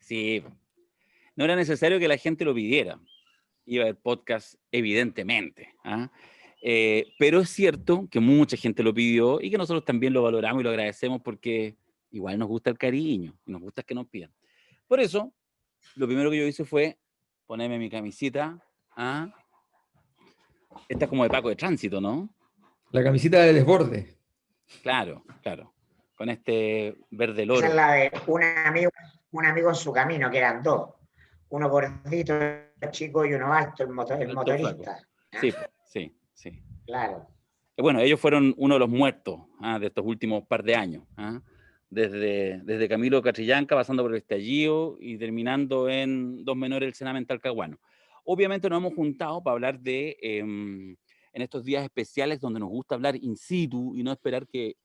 Sí, no era necesario que la gente lo pidiera. Iba a haber podcast, evidentemente. ¿Ah? Pero es cierto que mucha gente lo pidió y que nosotros también lo valoramos y lo agradecemos porque igual nos gusta el cariño y nos gusta que nos pidan. Por eso, lo primero que yo hice fue ponerme mi camisita. ¿Ah? Esta es como de Paco de Tránsito, ¿no? La camisita de desborde. Claro, claro. Con este verde Esa loro. es la de un amigo en su camino, que eran dos. Uno gordito, chico, y uno alto, el Alto flaco. motorista. Sí, sí, sí. Claro. Bueno, ellos fueron uno de los muertos de estos últimos par de años. Desde Camilo Catrillanca, pasando por el estallido y terminando en Dos Menores del Sename en Talcahuano. Obviamente nos hemos juntado para hablar en estos días especiales donde nos gusta hablar in situ y no esperar que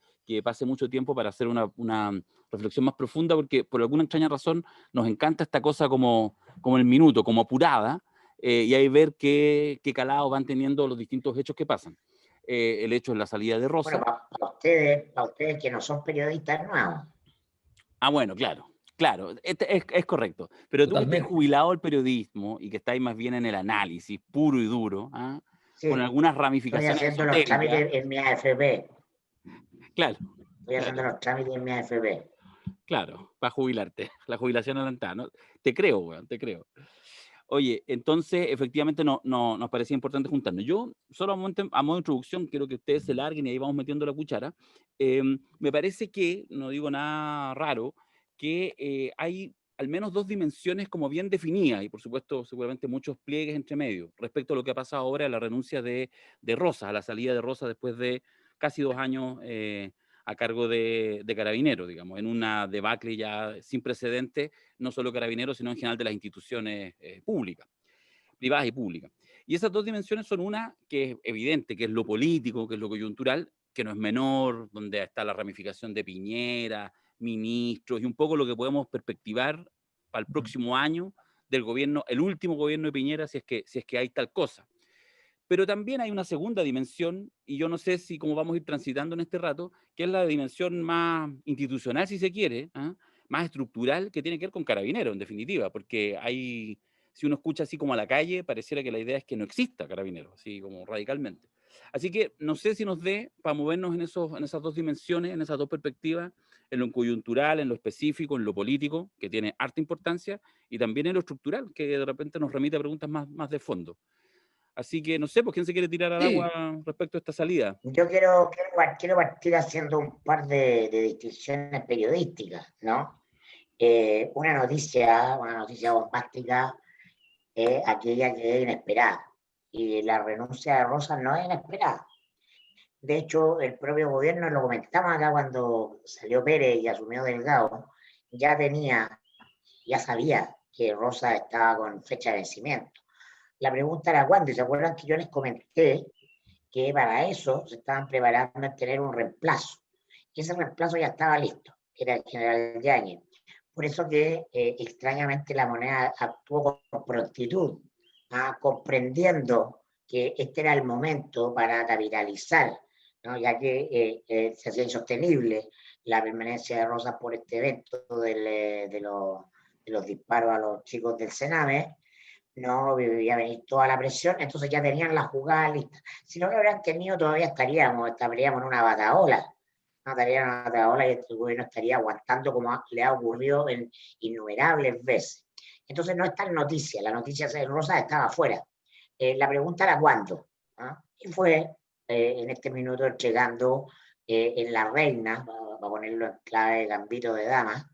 pase mucho tiempo para hacer una reflexión más profunda, porque por alguna extraña razón nos encanta esta cosa como el minuto, como apurada, y ahí ver qué calado van teniendo los distintos hechos que pasan. El hecho es la salida de Rosa. Bueno, para ustedes que no son periodistas nuevos. Ah, bueno, claro, es correcto. Pero tú que estás jubilado del periodismo y que estás más bien en el análisis puro y duro, sí, con algunas ramificaciones estoy haciendo los trámites en mi AFP. Claro. Estoy haciendo los trámites en mi AFP. Claro, para jubilarte, la jubilación adelantada, ¿no? Te creo, weón, te creo. Oye, entonces, efectivamente, nos parecía importante juntarnos. Yo, solo a modo de introducción, quiero que ustedes se larguen y ahí vamos metiendo la cuchara. Me parece que, no digo nada raro, que hay al menos dos dimensiones como bien definidas y, por supuesto, seguramente muchos pliegues entre medio respecto a lo que ha pasado ahora, a la renuncia de Rosa, a la salida de Rosa después de casi 2 años a cargo de Carabineros, digamos, en una debacle ya sin precedentes, no solo Carabineros, sino en general de las instituciones públicas, privadas y públicas. Y esas dos dimensiones son una que es evidente, que es lo político, que es lo coyuntural, que no es menor, donde está la ramificación de Piñera, ministros, y un poco lo que podemos perspectivar para el próximo año del gobierno, el último gobierno de Piñera, si es que hay tal cosa. Pero también hay una segunda dimensión, y yo no sé si cómo vamos a ir transitando en este rato, que es la dimensión más institucional, si se quiere, más estructural, que tiene que ver con Carabineros, en definitiva, porque si uno escucha así como a la calle, pareciera que la idea es que no exista Carabineros, así como radicalmente. Así que no sé si nos dé para movernos en esas dos dimensiones, en esas dos perspectivas, en lo coyuntural, en lo específico, en lo político, que tiene harta importancia, y también en lo estructural, que de repente nos remite a preguntas más de fondo. Así que no sé, pues quién se quiere tirar al agua respecto a esta salida. Yo quiero partir haciendo un par de distinciones periodísticas, ¿no? Una noticia bombástica es aquella que es inesperada. Y la renuncia de Rosa no es inesperada. De hecho, el propio gobierno, lo comentamos acá cuando salió Pérez y asumió Delgado, ya sabía que Rosa estaba con fecha de vencimiento. La pregunta era cuándo, y se acuerdan que yo les comenté que para eso se estaban preparando en tener un reemplazo. Y ese reemplazo ya estaba listo, que era el general Yáñez. Por eso que extrañamente la Moneda actuó con prontitud, comprendiendo que este era el momento para capitalizar, ¿no? Ya que se hacía insostenible la permanencia de Rosas por este evento de los disparos a los chicos del Sename. No, iba venir toda la presión, entonces ya tenían la jugada lista. Si no lo hubieran tenido, todavía estaríamos en una bataola. No estaría en una bataola y el gobierno estaría aguantando como le ha ocurrido en innumerables veces. Entonces no está en noticia, la noticia de Rosa estaba afuera. La pregunta era cuándo. Y fue en este minuto entregando en la reina, para ponerlo en clave de gambito de dama,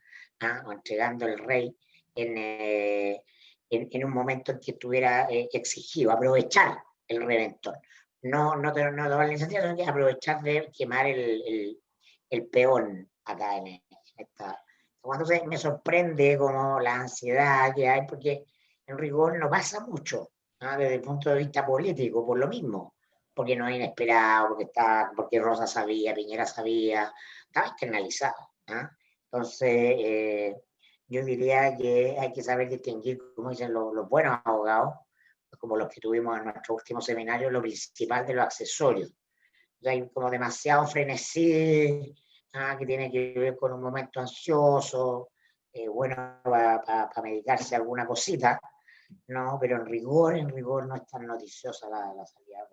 o entregando el rey en un momento en que estuviera exigido, aprovechar el reventor. No tomar la iniciativa, sino que aprovechar de quemar el peón acá en esta. Cuando me sorprende como la ansiedad que hay, porque en rigor no pasa mucho, ¿no? Desde el punto de vista político, por lo mismo, porque no es inesperado, porque Rosa sabía, Piñera sabía, estaba externalizado, ¿no? Entonces, yo diría que hay que saber distinguir, como dicen los buenos abogados, como los que tuvimos en nuestro último seminario, lo principal de los accesorios. Hay como demasiado frenesí, que tiene que ver con un momento ansioso, bueno para medicarse alguna cosita, no, pero en rigor no es tan noticiosa la salida.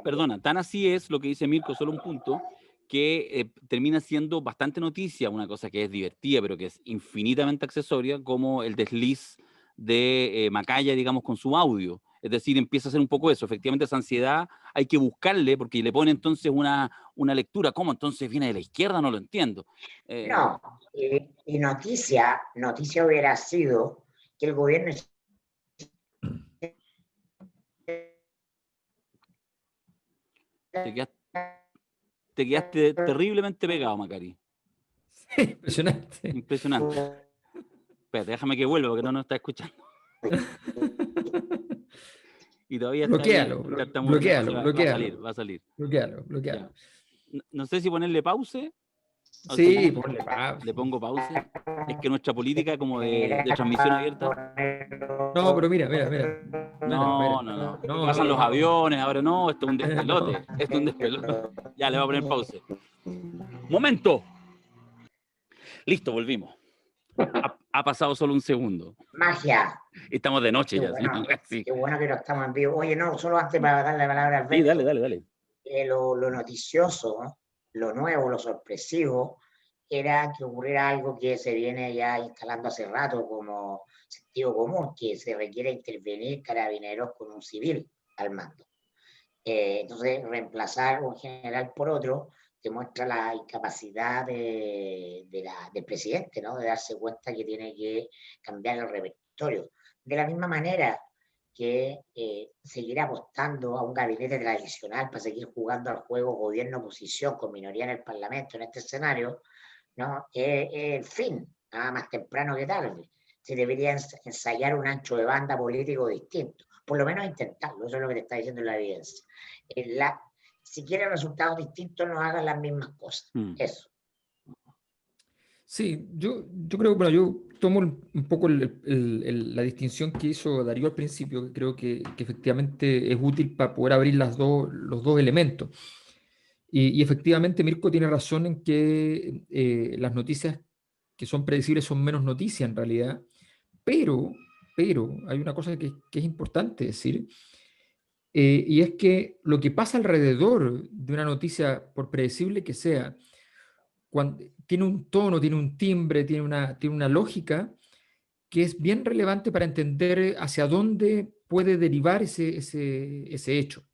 Perdona, tan así es lo que dice Mirko, solo un punto, que termina siendo bastante noticia, una cosa que es divertida, pero que es infinitamente accesoria, como el desliz de Macaya, digamos, con su audio. Es decir, empieza a ser un poco eso. Efectivamente, esa ansiedad hay que buscarle, porque le pone entonces una lectura. ¿Cómo entonces viene de la izquierda? No lo entiendo. No, y noticia hubiera sido que el gobierno... Te quedaste terriblemente pegado, Macari. Sí, impresionante. Impresionante. Espérate, déjame que vuelva, porque no nos está escuchando. Y todavía está ahí tartamudeando. Va a salir. Bloquealo. Ya. No sé si ponerle pause. Sí, ponle pausa. Le pongo pausa. Es que nuestra política como de transmisión abierta. No, pero mira. No. Pasan los aviones, ahora no, esto es un despelote. No. Esto es un despelote. Ya, le voy a poner pause. ¡Momento! Listo, volvimos. Ha pasado solo un segundo. Magia. Estamos de noche ya. Bueno, sí. Qué bueno que no estamos en vivo. Oye, no, solo antes para darle la palabra al Alberto. Sí, dale. Lo noticioso, lo nuevo, lo sorpresivo, era que ocurriera algo que se viene ya instalando hace rato como sentido común, que se requiere intervenir Carabineros con un civil al mando. Entonces, reemplazar un general por otro demuestra la incapacidad del presidente, ¿no? De darse cuenta que tiene que cambiar el repertorio. De la misma manera que seguir apostando a un gabinete tradicional para seguir jugando al juego gobierno-oposición con minoría en el Parlamento en este escenario, ¿no? El fin, nada más temprano que tarde. Se debería ensayar un ancho de banda político distinto, por lo menos intentarlo, eso es lo que te está diciendo la evidencia. Si quieren resultados distintos, no hagan las mismas cosas. Eso. Sí, yo creo que, bueno, yo tomo un poco la distinción que hizo Darío al principio, que creo que efectivamente es útil para poder abrir los dos elementos. Y efectivamente Mirko tiene razón en que las noticias que son predecibles son menos noticias en realidad, pero hay una cosa que es importante decir, y es que lo que pasa alrededor de una noticia, por predecible que sea, tiene un tono, tiene un timbre, tiene una lógica que es bien relevante para entender hacia dónde puede derivar ese hecho.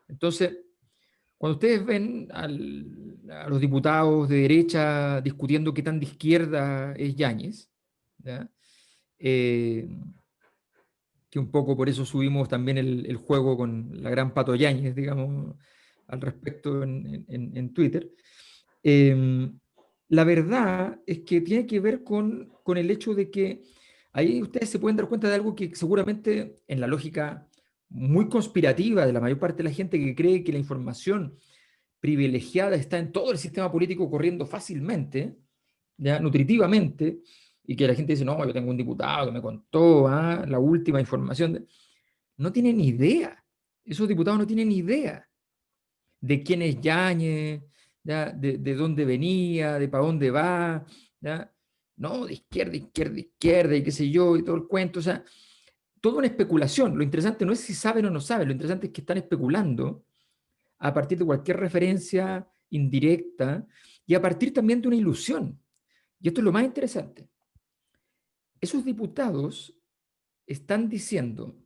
Entonces, cuando ustedes ven a los diputados de derecha discutiendo qué tan de izquierda es Yáñez, ¿ya? Que un poco por eso subimos también el juego con la gran Pato Yáñez, digamos, al respecto en Twitter. La verdad es que tiene que ver con el hecho de que ahí ustedes se pueden dar cuenta de algo que seguramente en la lógica muy conspirativa de la mayor parte de la gente que cree que la información privilegiada está en todo el sistema político corriendo fácilmente, ¿ya? Nutritivamente, y que la gente dice, no, yo tengo un diputado que me contó la última información. No tienen ni idea. Esos diputados no tienen ni idea de quién es Yáñez, ¿ya? De dónde venía, de para dónde va, ¿ya? No, de izquierda, y qué sé yo, y todo el cuento. O sea, toda una especulación. Lo interesante no es si saben o no saben, lo interesante es que están especulando a partir de cualquier referencia indirecta y a partir también de una ilusión. Y esto es lo más interesante. Esos diputados están diciendo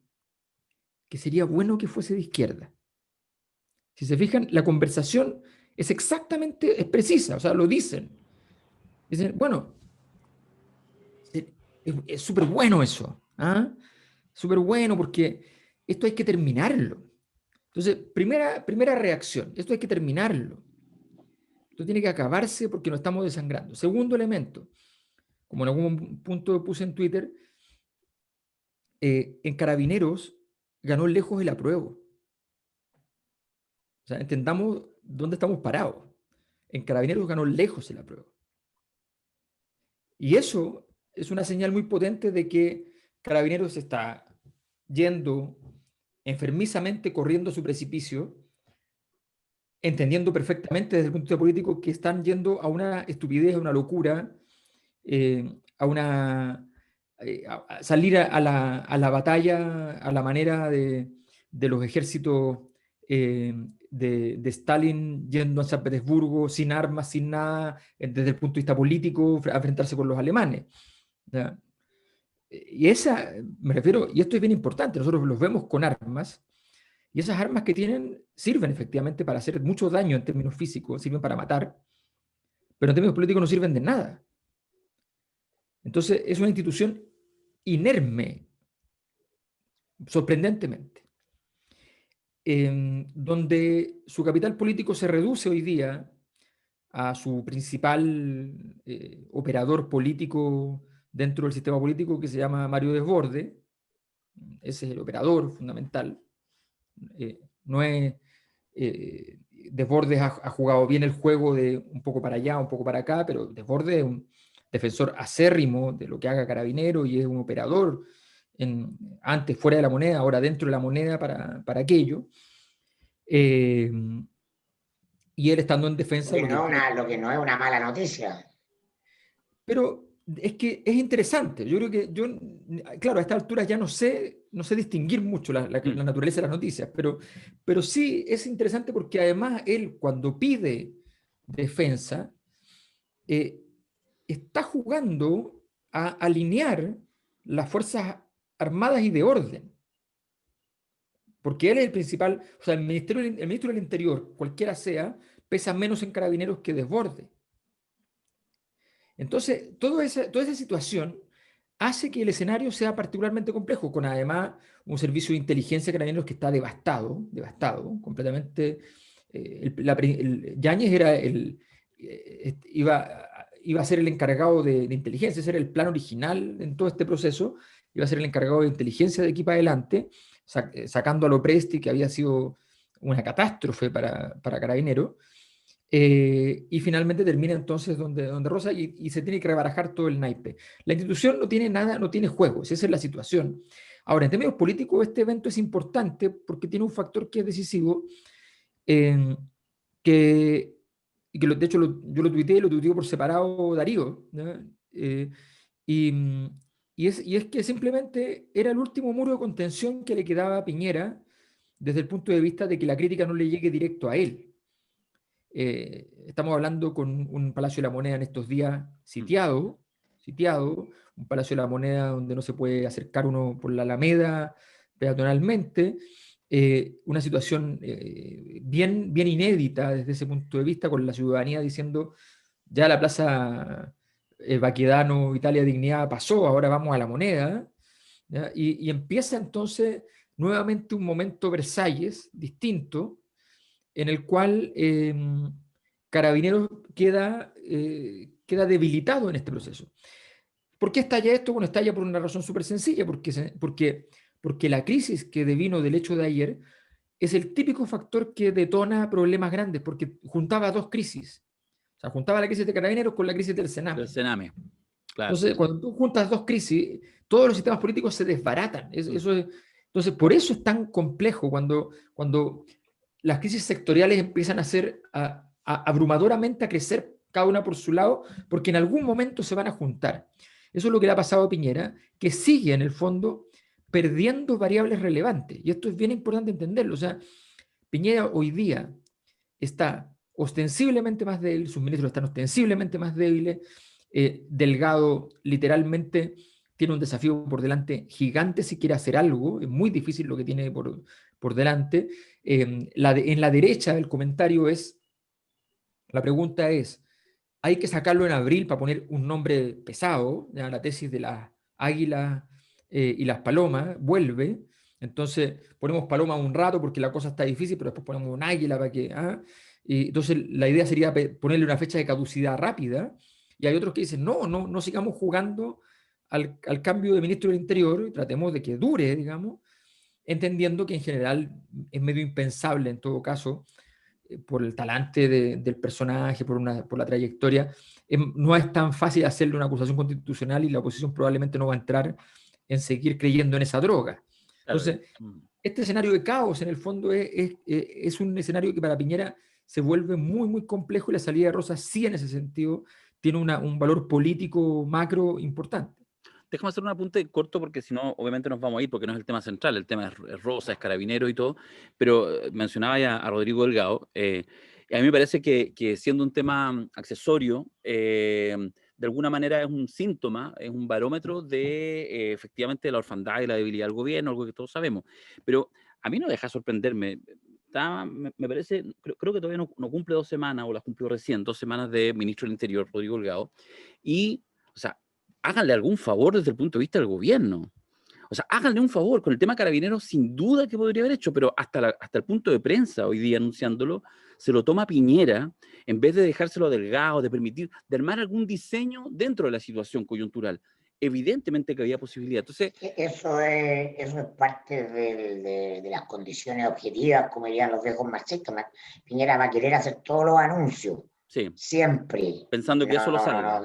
que sería bueno que fuese de izquierda. Si se fijan, la conversación es exactamente, es precisa, o sea, lo dicen. Dicen, bueno, es súper bueno eso, súper bueno porque esto hay que terminarlo. Entonces, primera reacción, esto hay que terminarlo. Esto tiene que acabarse porque nos estamos desangrando. Segundo elemento, como en algún punto puse en Twitter, en Carabineros ganó lejos el apruebo. O sea, entendamos dónde estamos parados. En Carabineros ganó lejos el apruebo. Y eso es una señal muy potente de que Carabineros está yendo enfermizamente, corriendo a su precipicio, entendiendo perfectamente desde el punto de vista político que están yendo a una estupidez, a una locura, a salir a la batalla a la manera de los ejércitos de Stalin yendo a San Petersburgo sin armas, sin nada, desde el punto de vista político, a enfrentarse con los alemanes. ¿Ya? Y me refiero, y esto es bien importante, nosotros los vemos con armas, y esas armas que tienen sirven efectivamente para hacer mucho daño en términos físicos, sirven para matar, pero en términos políticos no sirven de nada. Entonces es una institución inerme, sorprendentemente, donde su capital político se reduce hoy día a su principal operador político dentro del sistema político, que se llama Mario Desbordes. Ese es el operador fundamental. No es, Desbordes ha jugado bien el juego de un poco para allá, un poco para acá, pero Desbordes es un defensor acérrimo de lo que haga Carabinero y es un operador antes fuera de la moneda, ahora dentro de la moneda para aquello. Y él estando en defensa... Lo que no es una mala noticia. Pero es que es interesante. Yo creo que claro, a esta altura ya no sé distinguir mucho la naturaleza de las noticias, pero sí es interesante porque además él cuando pide defensa está jugando a alinear las fuerzas armadas y de orden. Porque él es el principal, o sea, el ministro del Interior, cualquiera sea, pesa menos en Carabineros que Desbordes. Entonces, toda esa situación hace que el escenario sea particularmente complejo, con además un servicio de inteligencia de Carabineros que está devastado, completamente. Yáñez era iba a ser el encargado de inteligencia, ese era el plan original en todo este proceso, iba a ser el encargado de inteligencia de aquí para adelante, sacando a Lopresti, que había sido una catástrofe para Carabineros. Y finalmente termina entonces donde Rosa y se tiene que rebarajar todo el naipe. La institución no tiene nada, no tiene juegos, esa es la situación. Ahora, en términos políticos, este evento es importante porque tiene un factor que es decisivo, de hecho yo lo tuiteé por separado Darío, ¿no? Y es que simplemente era el último muro de contención que le quedaba a Piñera desde el punto de vista de que la crítica no le llegue directo a él. Estamos hablando con un Palacio de la Moneda en estos días sitiado, un Palacio de la Moneda donde no se puede acercar uno por la Alameda peatonalmente, una situación bien inédita desde ese punto de vista, con la ciudadanía diciendo, ya la Plaza Baquedano, Italia Dignidad pasó, ahora vamos a la Moneda, ¿ya? Y empieza entonces nuevamente un momento Versalles distinto, en el cual Carabineros queda debilitado en este proceso. ¿Por qué estalla esto? Bueno, estalla por una razón súper sencilla, porque la crisis que devino del hecho de ayer es el típico factor que detona problemas grandes, porque juntaba dos crisis. O sea, juntaba la crisis de Carabineros con la crisis del Sename. Del Sename, claro. Entonces, cuando tú juntas dos crisis, todos los sistemas políticos se desbaratan. Entonces, por eso es tan complejo cuando las crisis sectoriales empiezan abrumadoramente a crecer cada una por su lado, porque en algún momento se van a juntar. Eso es lo que le ha pasado a Piñera, que sigue en el fondo perdiendo variables relevantes. Y esto es bien importante entenderlo. O sea, Piñera hoy día está ostensiblemente más débil, sus ministros están ostensiblemente más débiles, Delgado literalmente tiene un desafío por delante gigante si quiere hacer algo, es muy difícil lo que tiene por delante. En la derecha el comentario la pregunta es, ¿hay que sacarlo en abril para poner un nombre pesado? ¿Ya? La tesis de las águilas y las palomas vuelve, entonces ponemos paloma un rato porque la cosa está difícil, pero después ponemos un águila para que... Y entonces la idea sería ponerle una fecha de caducidad rápida, y hay otros que dicen, no sigamos jugando al cambio de ministro del Interior, y tratemos de que dure, digamos, entendiendo que en general es medio impensable en todo caso, por el talante del personaje, por la trayectoria, no es tan fácil hacerle una acusación constitucional y la oposición probablemente no va a entrar en seguir creyendo en esa droga. Entonces, este escenario de caos en el fondo es un escenario que para Piñera se vuelve muy, muy complejo, y la salida de Rosa sí en ese sentido tiene un valor político macro importante. Déjame hacer un apunte corto porque si no, obviamente nos vamos a ir porque no es el tema central, el tema es Rosa, es Carabinero y todo, pero mencionaba ya a Rodrigo Delgado, y a mí me parece que siendo un tema accesorio, de alguna manera es un síntoma, es un barómetro de efectivamente la orfandad y la debilidad del gobierno, algo que todos sabemos, pero a mí no deja sorprenderme. Me parece, creo que todavía no cumple 2 semanas, o las cumplió recién, 2 semanas de ministro del Interior, Rodrigo Delgado, y, o sea, háganle algún favor desde el punto de vista del gobierno. O sea, háganle un favor. Con el tema Carabineros, sin duda que podría haber hecho, pero hasta el punto de prensa hoy día anunciándolo, se lo toma Piñera, en vez de dejárselo a Delgado, de permitir, de armar algún diseño dentro de la situación coyuntural. Evidentemente que había posibilidad. Entonces, eso es parte de las condiciones objetivas, como dirían los viejos marxistas. Piñera va a querer hacer todos los anuncios. sí, Siempre. pensando que eso lo salva.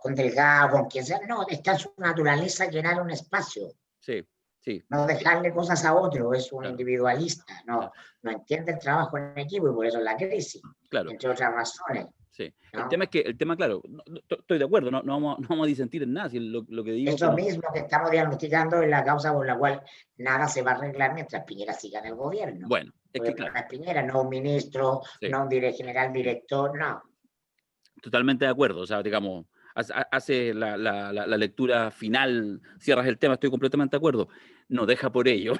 Con Delgado, con quien sea. No, está en su naturaleza llenar un espacio. Sí, sí. No dejarle cosas a otro, es un Claro. individualista. No entiende el trabajo en equipo y por eso es la crisis. Claro. Entre otras razones. Sí. ¿No? El tema, claro, estoy de acuerdo, no vamos a disentir en nada. Si lo que digo Eso mismo que estamos diagnosticando es la causa por la cual nada se va a arreglar mientras Piñera siga en el gobierno. Bueno, es que claro. No es Piñera, no un ministro, Sí. no un general director, no. Totalmente de acuerdo, o sea, digamos, hace la lectura final, cierras el tema, estoy completamente de acuerdo. No deja por ello,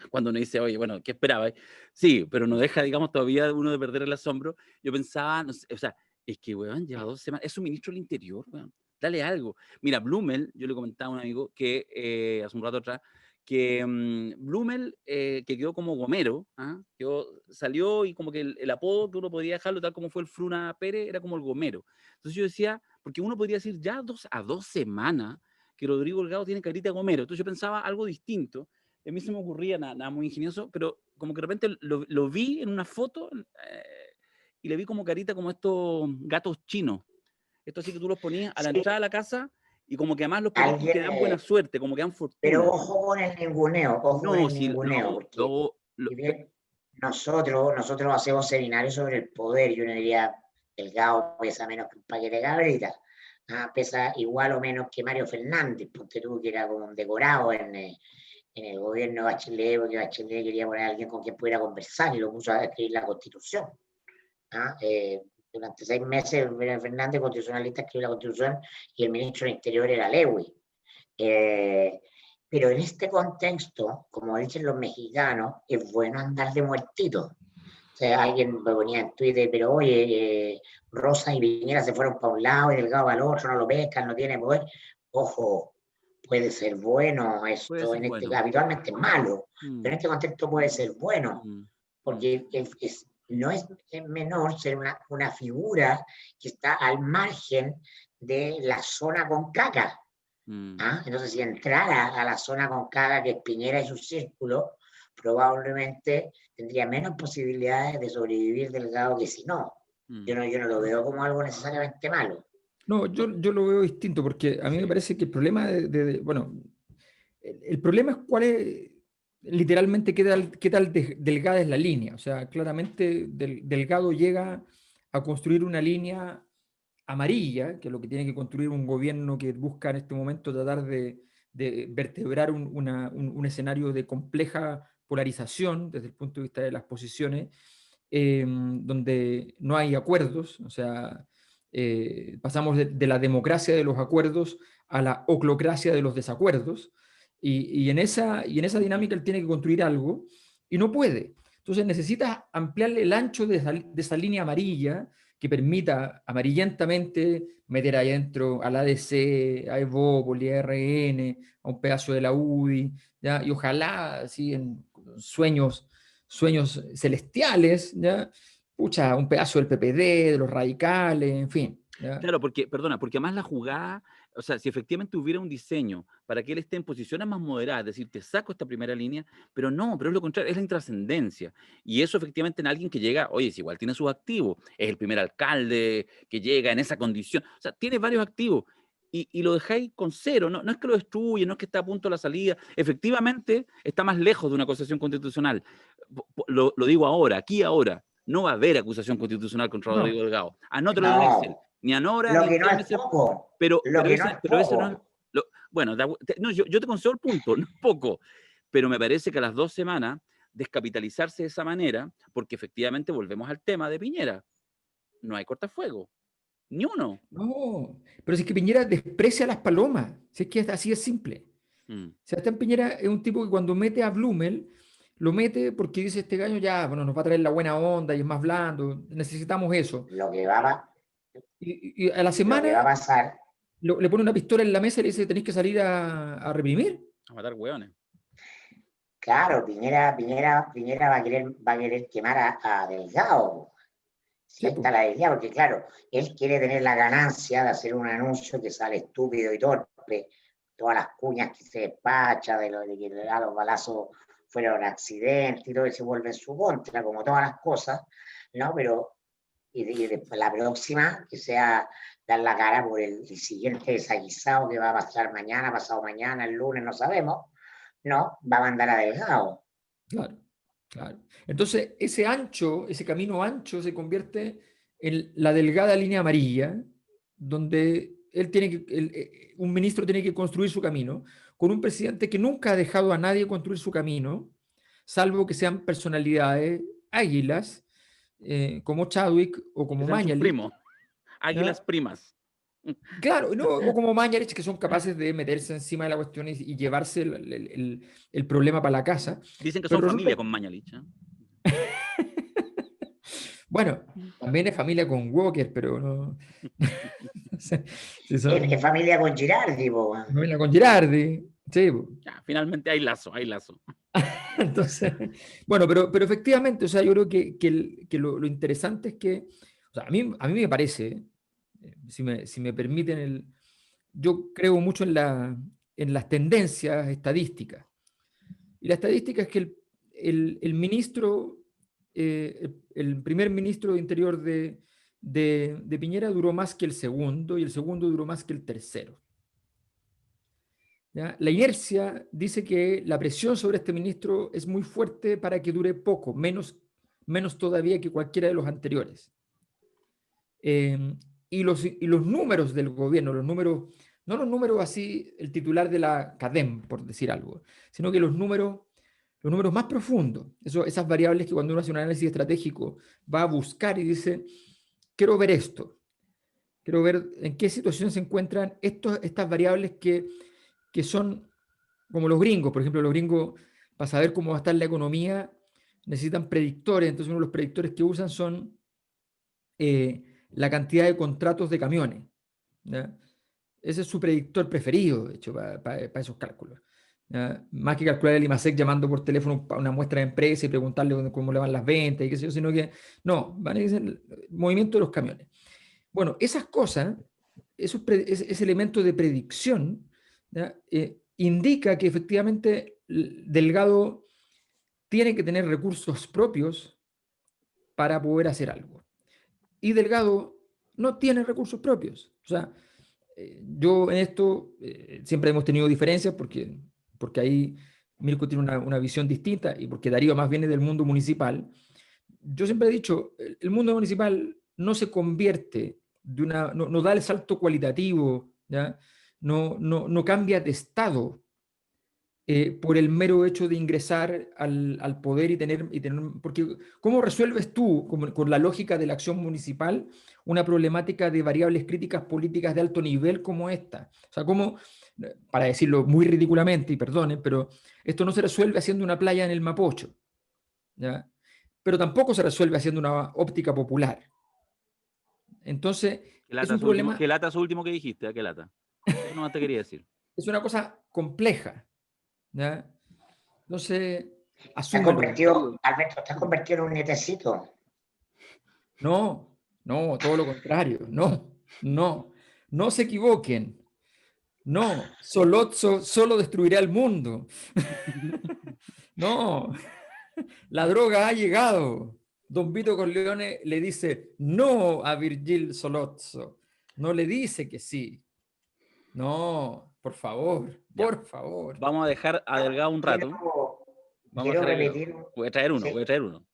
cuando uno dice, oye, bueno, ¿qué esperaba? Sí, pero no deja, digamos, todavía uno de perder el asombro. Yo pensaba, no sé, o sea, es que, weón, lleva 2 semanas, es un ministro del Interior, weón, dale algo. Mira, Blumel, yo le comentaba a un amigo que hace un rato atrás, que Blumel, que quedó como gomero, salió y como que el apodo que uno podía dejarlo, tal como fue el Fruna Pérez, era como el gomero. Entonces yo decía, porque uno podría decir ya a 2 semanas que Rodrigo Delgado tiene carita de gomero. Entonces yo pensaba algo distinto. A mí se me ocurría nada muy ingenioso, pero como que de repente lo vi en una foto y le vi como carita como estos gatos chinos. Esto sí que tú los ponías a la entrada de la casa y como que además los políticos que dan buena suerte, como que dan fortuna. Pero ojo con el ninguneo, porque si bien nosotros hacemos seminarios sobre el poder, yo no diría Delgado pesa menos que un paquete de cabritas, pesa igual o menos que Mario Fernández, porque tú que era como un decorado en el gobierno de Bachelet, porque Bachelet quería poner a alguien con quien pudiera conversar y lo puso a escribir la Constitución. Durante 6 meses Fernández, constitucionalista, escribió la Constitución y el ministro del Interior era Lewy. Pero en este contexto, como dicen los mexicanos, es bueno andar de muertito. O sea, alguien me ponía en Twitter, pero oye, Rosa y Piñera se fueron para un lado y Delgado para el otro, no lo pescan, no tiene poder. Ojo, puede ser bueno esto, habitualmente es malo, pero en este contexto puede ser bueno, porque no es menor ser una figura que está al margen de la zona con caca. Entonces, si entrara a la zona con caca, que es Piñera y su círculo, probablemente tendría menos posibilidades de sobrevivir Delgado que si no. Yo no lo veo como algo necesariamente malo. No, yo lo veo distinto, porque a mí me parece que el problema bueno, el problema es cuál es, literalmente, qué tal delgada es la línea. O sea, claramente Delgado llega a construir una línea amarilla, que es lo que tiene que construir un gobierno que busca en este momento tratar de vertebrar un escenario de compleja polarización desde el punto de vista de las posiciones, donde no hay acuerdos. O sea, pasamos de la democracia de los acuerdos a la oclocracia de los desacuerdos, y en esa dinámica él tiene que construir algo y no puede. Entonces necesita ampliarle el ancho de esa línea amarilla que permita amarillentamente meter ahí adentro a la ADC, a Evópoli, a RN, a un pedazo de la UDI, ¿ya? Y ojalá, así, en sueños celestiales, ¿ya? Pucha, un pedazo del PPD, de los radicales, en fin. ¿Ya? Claro, porque además la jugada, o sea, si efectivamente hubiera un diseño para que él esté en posiciones más moderadas, es decir, te saco esta primera línea, pero es lo contrario, es la intrascendencia. Y eso efectivamente en alguien que llega, oye, si igual tiene sus activos, es el primer alcalde que llega en esa condición, o sea, tiene varios activos. Y lo dejáis con cero, no es que lo destruye, no es que está a punto de la salida, efectivamente está más lejos de una acusación constitucional. Lo digo ahora, aquí ahora, no va a haber acusación constitucional contra Rodrigo Delgado. Anótalo en Excel. ni a Nora, Lo ni que en no 3 es meses. poco. Pero Lo que no ese, es pero ese no es... poco. Bueno, no, yo te concedo el punto, no es poco, pero me parece que a las 2 semanas descapitalizarse de esa manera, porque efectivamente volvemos al tema de Piñera, no hay cortafuego, ni uno. No, pero si es que Piñera desprecia a las palomas, si es que así es simple. Mm. Sebastián Piñera es un tipo que cuando mete a Blumel, lo mete porque dice este gallo ya, bueno, nos va a traer la buena onda y es más blando, necesitamos eso. Lo que va a, Y a la lo que va a semana pasar, le pone una pistola en la mesa y le dice, tenéis que salir a reprimir. A matar hueones. claro, Piñera va a querer quemar a Delgado. Si Sí, ahí está pues, la idea, porque claro, él quiere tener la ganancia de hacer un anuncio que sale estúpido y torpe, todas las cuñas que se despacha, de que los balazos fueron accidentes y todo, y se vuelve en su contra, como todas las cosas, ¿no? Pero, y después la próxima, que sea dar la cara por el siguiente desaguisado que va a pasar mañana, pasado mañana, el lunes, no sabemos, ¿no? Va a mandar a Delgado. claro, claro. Entonces, ese ancho, ese camino ancho se convierte en la delgada línea amarilla, donde él tiene que, un ministro tiene que construir su camino, con un presidente que nunca ha dejado a nadie construir su camino, salvo que sean personalidades águilas, como Chadwick o Que como sean sus Mañalich, primos, águilas ¿ya? primas. Claro, no, o como Mañalich, que son capaces de meterse encima de la cuestión y llevarse el problema para la casa. Dicen que son Pero resulta familia con Mañalich. ¿Eh? bueno, también es familia con Walker, pero no, no sé si Es son familia con Girardi, po. familia con Girardi. Sí, po. Ya, finalmente hay lazo, hay lazo. Entonces, bueno, pero efectivamente, o sea, yo creo que lo interesante es que, o sea, a mí me parece, si me permiten, yo creo mucho en las tendencias estadísticas. Y la estadística es que el ministro, el primer ministro de Interior de Piñera duró más que el segundo y el segundo duró más que el tercero. ¿Ya? La inercia dice que la presión sobre este ministro es muy fuerte para que dure poco, menos todavía que cualquiera de los anteriores. Y los números del gobierno, los números, no los números así, el titular de la CADEM, por decir algo, sino que los números más profundos, esas variables que cuando uno hace un análisis estratégico va a buscar y dice, quiero ver esto, quiero ver en qué situación se encuentran estas variables que son como los gringos. Por ejemplo, los gringos, para saber cómo va a estar la economía, necesitan predictores. Entonces, uno de los predictores que usan son la cantidad de contratos de camiones. ¿Ya? Ese es su predictor preferido, de hecho, para esos cálculos. ¿Ya? Más que calcular el IMASEC llamando por teléfono a una muestra de empresa y preguntarle cómo le van las ventas y qué sé yo, sino que no, van a decir el movimiento de los camiones. Bueno, esas cosas, ese elemento de predicción, indica que efectivamente Delgado tiene que tener recursos propios para poder hacer algo. Y Delgado no tiene recursos propios. O sea, yo en esto siempre hemos tenido diferencias porque ahí Mirko tiene una visión distinta y porque Darío más viene del mundo municipal. Yo siempre he dicho, el mundo municipal no se convierte no da el salto cualitativo, ¿ya? No cambia de estado por el mero hecho de ingresar al poder y tener, porque ¿cómo resuelves tú, con la lógica de la acción municipal, una problemática de variables críticas políticas de alto nivel como esta? O sea, ¿cómo, para decirlo muy ridículamente, y perdonen, pero esto no se resuelve haciendo una playa en el Mapocho, ¿ya? Pero tampoco se resuelve haciendo una óptica popular. Entonces, es un problema, Qué lata su último que dijiste, qué lata. Eso no te quería decir. es una cosa compleja, ¿ya? Entonces, Te has asúmelo, convertido, Darío. Alberto, te has convertido en un nietecito. No, no, todo lo contrario, no se equivoquen. No, Solozzo solo destruirá el mundo. No, la droga ha llegado. Don Vito Corleone le dice no a Virgil Solozzo. No le dice que sí. No, por favor, Ya, por favor. vamos a dejar a Delgado un rato. Vamos a Quiero dejar a Delgado. repetir. Voy a traer uno, Sí, voy a traer uno.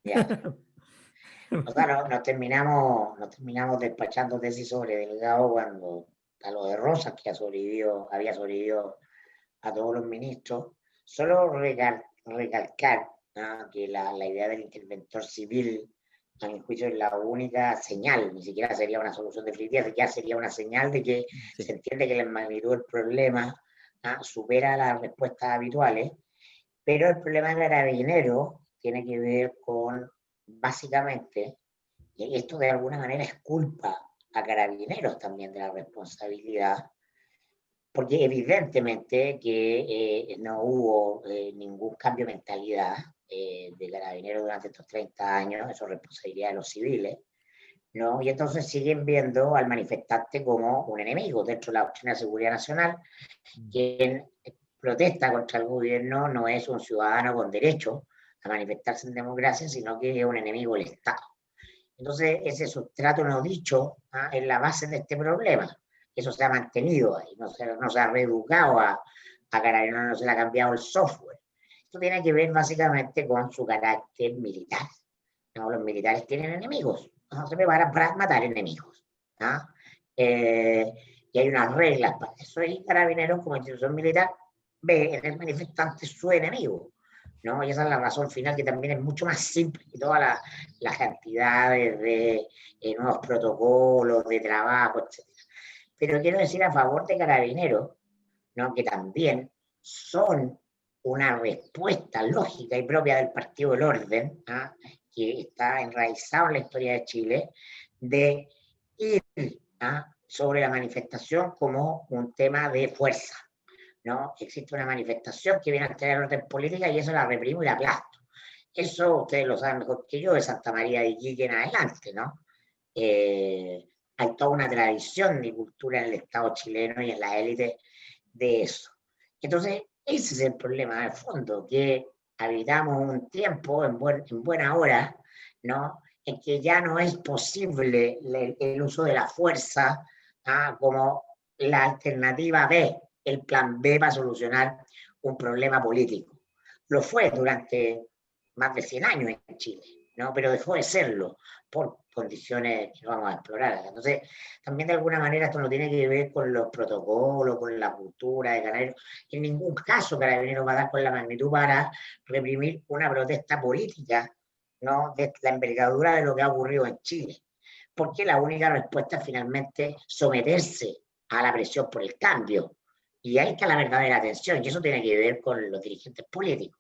ya. O sea, nos terminamos despachando tesis sobre Delgado cuando a lo de Rosas, que había sobrevivido a todos los ministros. Solo recalcar, ¿no?, que la idea del interventor civil, a mi juicio, es la única señal, ni siquiera sería una solución definitiva, ya sería una señal de que Sí. se entiende que la magnitud del problema, ¿no?, supera las respuestas habituales, pero el problema de Carabineros tiene que ver con, básicamente, y esto de alguna manera es culpa a Carabineros también de la responsabilidad, porque evidentemente que no hubo ningún cambio de mentalidad de Carabineros durante estos 30 años, eso es responsabilidad de los civiles, ¿no? Y entonces siguen viendo al manifestante como un enemigo dentro de la doctrina de seguridad nacional. Quien protesta contra el gobierno no es un ciudadano con derecho a manifestarse en democracia, sino que es un enemigo del Estado. Entonces, ese sustrato no dicho es la base de este problema. Eso se ha mantenido ahí, no se ha reeducado a Carabineros, no se le ha cambiado el software. Esto tiene que ver básicamente con su carácter militar, ¿no? Los militares tienen enemigos, ¿no? Se preparan para matar enemigos, ¿no? Y hay unas reglas para eso, y Carabineros, como institución militar, ve en el manifestante su enemigo, ¿no? Y esa es la razón final, que también es mucho más simple que todas las cantidades de nuevos protocolos de trabajo, etc. Pero quiero decir a favor de Carabineros, ¿no?, que también son una respuesta lógica y propia del Partido del Orden, ¿ah?, que está enraizado en la historia de Chile, de ir sobre la manifestación como un tema de fuerza, ¿no? Existe una manifestación que viene a tener orden política y eso la reprimo y la aplasto. Eso ustedes lo saben mejor que yo, de Santa María de Iquique en adelante, ¿no? Hay toda una tradición de cultura en el Estado chileno y en la élite de eso. Entonces, ese es el problema de fondo, que habitamos un tiempo en buena hora, ¿no?, en que ya no es posible el uso de la fuerza como la alternativa B, el plan B para solucionar un problema político. Lo fue durante más de 100 años en Chile, ¿no?, pero dejó de serlo por condiciones que no vamos a explorar. Entonces, también de alguna manera esto no tiene que ver con los protocolos, con la cultura de Carabineros. En ningún caso Carabineros va a dar con la magnitud para reprimir una protesta política, ¿no?, de la envergadura de lo que ha ocurrido en Chile. Porque la única respuesta es finalmente someterse a la presión por el cambio. Y ahí está la verdadera tensión, y eso tiene que ver con los dirigentes políticos.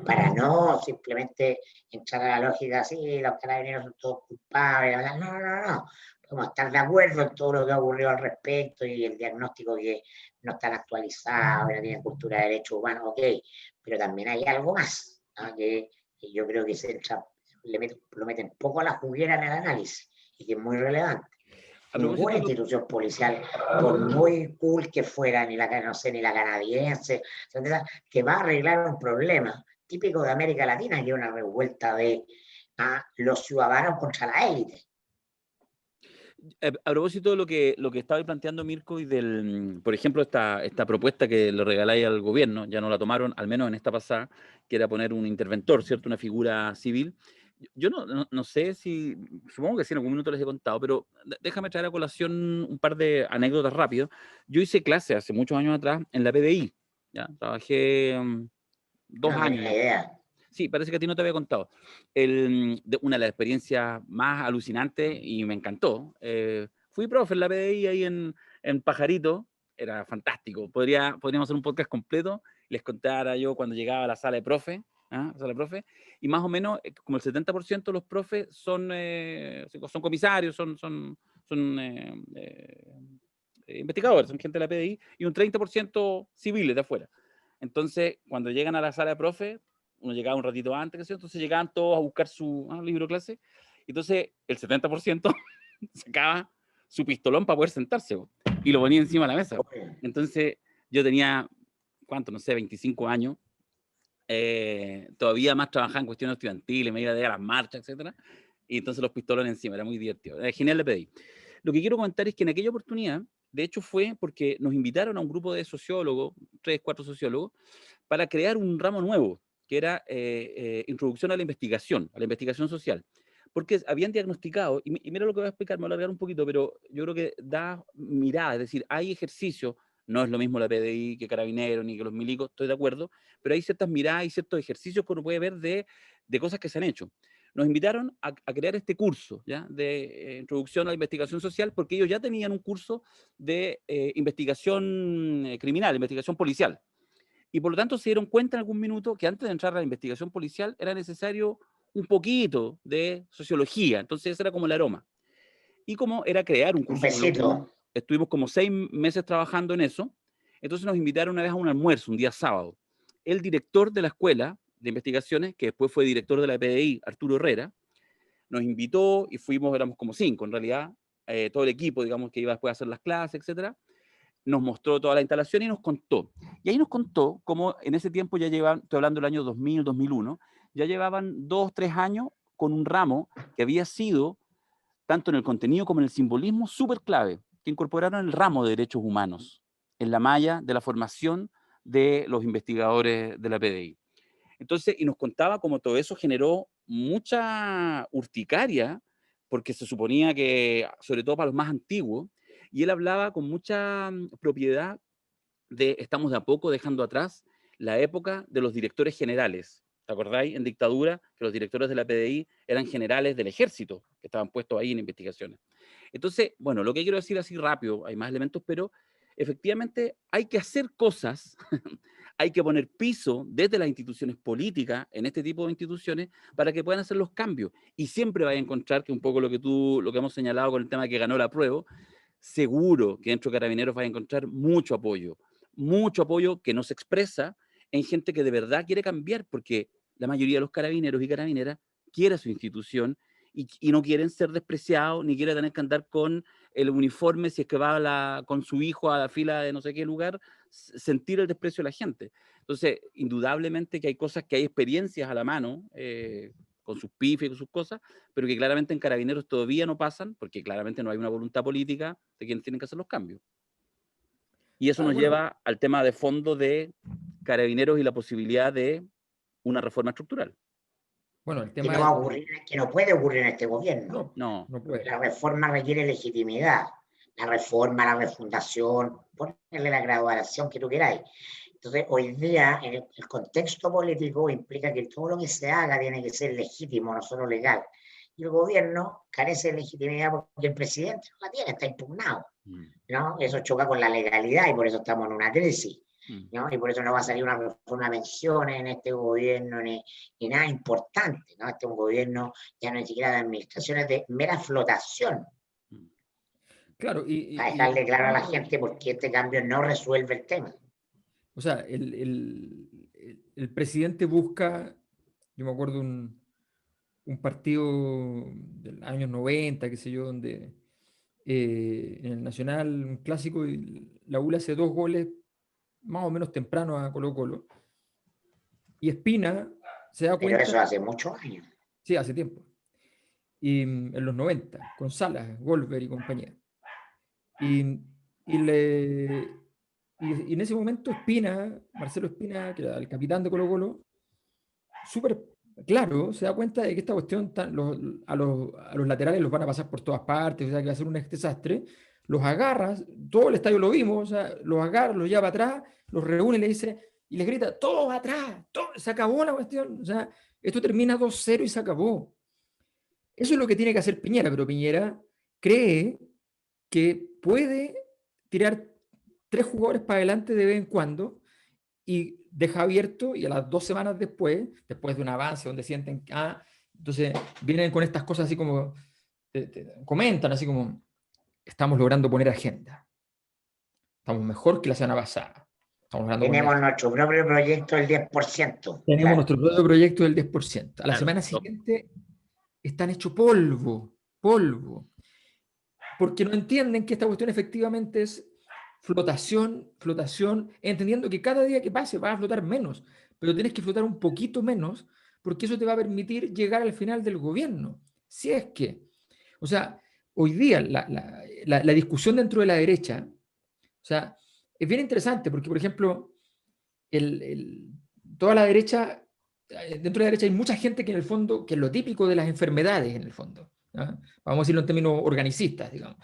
Para no simplemente entrar a la lógica, sí, los Carabineros son todos culpables, no. Podemos estar de acuerdo en todo lo que ha ocurrido al respecto y el diagnóstico que no están actualizados, no tienen cultura de derechos humanos, ok, pero también hay algo más, ¿no?, que yo creo que lo meten poco a la juguera en el análisis y que es muy relevante. Ninguna institución policial, por muy cool que fuera, ni la canadiense, que va a arreglar un problema típico de América Latina, que es una revuelta de los ciudadanos contra la élite. A propósito de lo que estaba planteando Mirko y por ejemplo, esta propuesta que le regaláis al gobierno, ya no la tomaron, al menos en esta pasada, que era poner un interventor, ¿cierto? Una figura civil. Yo no sé si, supongo que sí, en algún minuto les he contado, pero déjame traer a colación un par de anécdotas rápido. Yo hice clase hace muchos años atrás en la PDI, ¿ya? Trabajé 2 No años. tenía idea. Sí, parece que a ti no te había contado. Una de las experiencias más alucinantes y me encantó. Fui profe en la PDI ahí en Pajarito, era fantástico. Podríamos hacer un podcast completo, les contara yo cuando llegaba a la sala de profe, y más o menos como el 70% de los profes son comisarios, son investigadores, son gente de la PDI, y un 30% civiles de afuera. Entonces, cuando llegan a la sala de profe, uno llegaba un ratito antes, ¿sí? Entonces llegaban todos a buscar su libro de clase, entonces el 70% sacaba su pistolón para poder sentarse y lo ponía encima de la mesa. Entonces yo tenía, ¿cuánto? No sé, 25 años, todavía más trabajaba en cuestiones estudiantiles, me iba a las marchas, etcétera, y entonces los pistolones encima, era muy divertido, era genial, le pedí. Lo que quiero comentar es que en aquella oportunidad, de hecho fue porque nos invitaron a un grupo de sociólogos, 3, 4 sociólogos, para crear un ramo nuevo, que era Introducción a la investigación social, porque habían diagnosticado, y mira lo que voy a explicar, me voy a alargar un poquito, pero yo creo que da mirada, es decir, hay ejercicios, no es lo mismo la PDI que Carabineros ni que los milicos, estoy de acuerdo, pero hay ciertas miradas y ciertos ejercicios que uno puede ver de cosas que se han hecho. Nos invitaron a crear este curso, ¿ya?, de introducción a la investigación social, porque ellos ya tenían un curso de investigación criminal, investigación policial. Y por lo tanto se dieron cuenta en algún minuto que antes de entrar a la investigación policial era necesario un poquito de sociología. Entonces ese era como el aroma. Y como era crear un Un curso besito. nuevo, estuvimos como 6 meses trabajando en eso. Entonces nos invitaron una vez a un almuerzo, un día sábado. El director de la escuela de investigaciones, que después fue director de la PDI, Arturo Herrera, nos invitó y fuimos, éramos como 5 en realidad, todo el equipo, digamos, que iba después a hacer las clases, etcétera. Nos mostró toda la instalación y nos contó. Y ahí nos contó cómo en ese tiempo ya llevaban, estoy hablando del año 2000, 2001, ya llevaban 2, 3 años con un ramo que había sido, tanto en el contenido como en el simbolismo, súper clave, que incorporaron el ramo de derechos humanos en la malla de la formación de los investigadores de la PDI. Entonces, y nos contaba cómo todo eso generó mucha urticaria, porque se suponía que, sobre todo para los más antiguos, y él hablaba con mucha propiedad de estamos de a poco dejando atrás la época de los directores generales. ¿Te acordáis? En dictadura, que los directores de la PDI eran generales del ejército, que estaban puestos ahí en investigaciones. Entonces, bueno, lo que quiero decir así rápido, hay más elementos, pero efectivamente hay que hacer cosas, hay que poner piso desde las instituciones políticas, en este tipo de instituciones, para que puedan hacer los cambios. Y siempre vais a encontrar que un poco lo que hemos señalado con el tema que ganó la prueba, seguro que dentro de Carabineros vais a encontrar mucho apoyo que no se expresa en gente que de verdad quiere cambiar, porque la mayoría de los carabineros y carabineras quiere su institución y no quieren ser despreciados, ni quieren tener que andar con el uniforme si es que va con su hijo a la fila de no sé qué lugar, sentir el desprecio de la gente. Entonces, indudablemente que hay cosas, que hay experiencias a la mano, con sus pifes y con sus cosas, pero que claramente en Carabineros todavía no pasan, porque claramente no hay una voluntad política de quienes tienen que hacer los cambios. Y eso nos Bueno, lleva al tema de fondo de Carabineros y la posibilidad de una reforma estructural. bueno, el Que tema no va a ocurrir, que no puede ocurrir en este gobierno. no, No, no puede. La reforma requiere legitimidad. La reforma, la refundación, ponerle la graduación que tú queráis. Entonces, hoy día, en el contexto político implica que todo lo que se haga tiene que ser legítimo, no solo legal. Y el gobierno carece de legitimidad porque el presidente no la tiene, está impugnado, ¿no? Eso choca con la legalidad y por eso estamos en una crisis, ¿no? Y por eso no va a salir una reforma de pensiones en este gobierno ni nada importante, ¿no? Este es un gobierno ya no ni siquiera de administraciones, de mera flotación. Claro, Para dejarle claro a la gente por qué este cambio no resuelve el tema. o sea, el presidente busca, yo me acuerdo un partido de los años 90, qué sé yo, donde en el Nacional, un clásico, y la U le hace 2 goles más o menos temprano a Colo-Colo. Y Espina se da Pero cuenta, eso hace muchos años. sí, hace tiempo, y en los 90, con Salas, Golver y compañía. Y, y, le, y en ese momento Espina, Marcelo Espina, que era el capitán de Colo-Colo, súper claro, se da cuenta de que esta cuestión a los laterales los van a pasar por todas partes, o sea, que va a ser un desastre. Los agarras, todo el estadio lo vimos, o sea, los agarra, los lleva para atrás, los reúne y le dice, y les grita, todos atrás, todo, se acabó la cuestión, o sea, esto termina 2-0 y se acabó. Eso es lo que tiene que hacer Piñera, pero Piñera cree que puede tirar 3 jugadores para adelante de vez en cuando y deja abierto, y a las 2 semanas después de un avance donde sienten que, entonces vienen con estas cosas así como, comentan así como, estamos logrando poner agenda, estamos mejor que la semana pasada, estamos logrando Tenemos poner, nuestro propio proyecto del 10%. tenemos Claro. nuestro propio proyecto del 10%. A la claro, semana siguiente están hecho polvo, porque no entienden que esta cuestión efectivamente es flotación, entendiendo que cada día que pase va a flotar menos, pero tienes que flotar un poquito menos, porque eso te va a permitir llegar al final del gobierno. Si es que, o sea, hoy día la discusión dentro de la derecha, o sea, es bien interesante, porque, por ejemplo, toda la derecha dentro de la derecha hay mucha gente que en el fondo, que es lo típico de las enfermedades en el fondo, ¿ya? Vamos a decirlo en términos organicistas, digamos.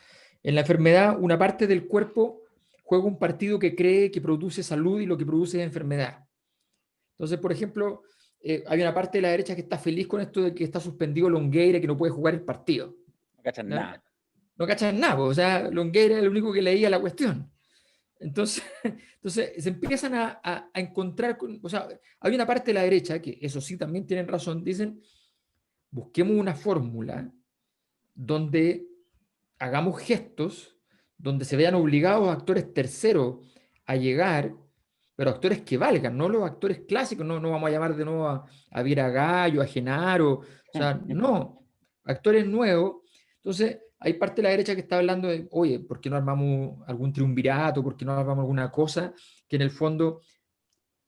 En la enfermedad, una parte del cuerpo juega un partido que cree que produce salud y lo que produce es enfermedad. Entonces, por ejemplo, hay una parte de la derecha que está feliz con esto de que está suspendido Longueira, que no puede jugar el partido. No cachan ¿Ya? nada. No cachan nada, o sea, Longueira es el único que leía la cuestión. Entonces, entonces se empiezan a encontrar, o sea, hay una parte de la derecha que, eso sí, también tienen razón, dicen, busquemos una fórmula donde hagamos gestos, donde se vean obligados actores terceros a llegar, pero actores que valgan, no los actores clásicos, no vamos a llamar de nuevo a Viera Gallo, a Genaro, o sea, no, actores nuevos. Entonces, hay parte de la derecha que está hablando de, oye, ¿por qué no armamos algún triunvirato? ¿Por qué no armamos alguna cosa que en el fondo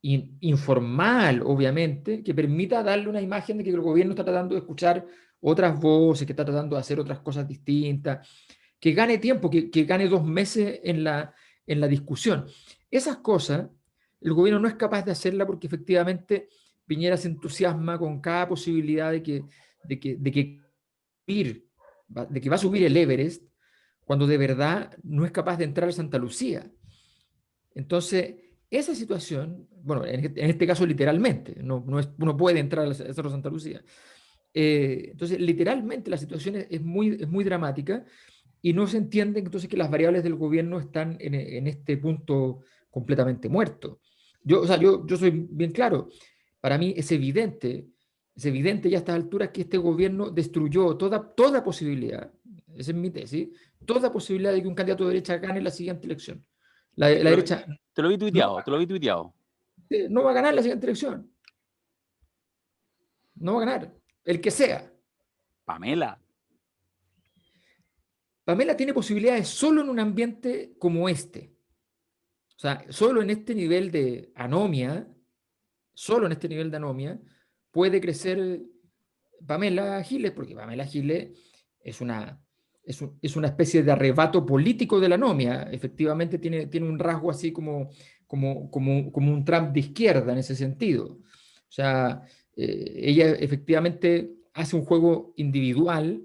informal, obviamente, que permita darle una imagen de que el gobierno está tratando de escuchar otras voces, que está tratando de hacer otras cosas distintas, que gane tiempo, que gane 2 meses en la discusión? Esas cosas, el gobierno no es capaz de hacerla porque efectivamente Piñera se entusiasma con cada posibilidad de que va a subir el Everest, cuando de verdad no es capaz de entrar a Santa Lucía. Entonces, esa situación, bueno, en este caso literalmente, no puede entrar al Cerro Santa Lucía. Entonces, literalmente la situación es muy dramática y no se entiende entonces que las variables del gobierno están en este punto completamente muerto. O sea, yo soy bien claro, para mí es evidente ya a estas alturas que este gobierno destruyó toda posibilidad, esa es mi tesis, toda posibilidad de que un candidato de derecha gane la siguiente elección. La derecha Te lo vi no, tuiteado, te lo vi tuiteado. no va a ganar la siguiente elección, no va a ganar, el que sea. Pamela. Pamela tiene posibilidades solo en un ambiente como este. O sea, solo en este nivel de anomia, puede crecer Pamela Giles, porque Pamela Giles es una especie de arrebato político de la anomia. Efectivamente tiene un rasgo así como un Trump de izquierda en ese sentido. O sea, ella efectivamente hace un juego individual,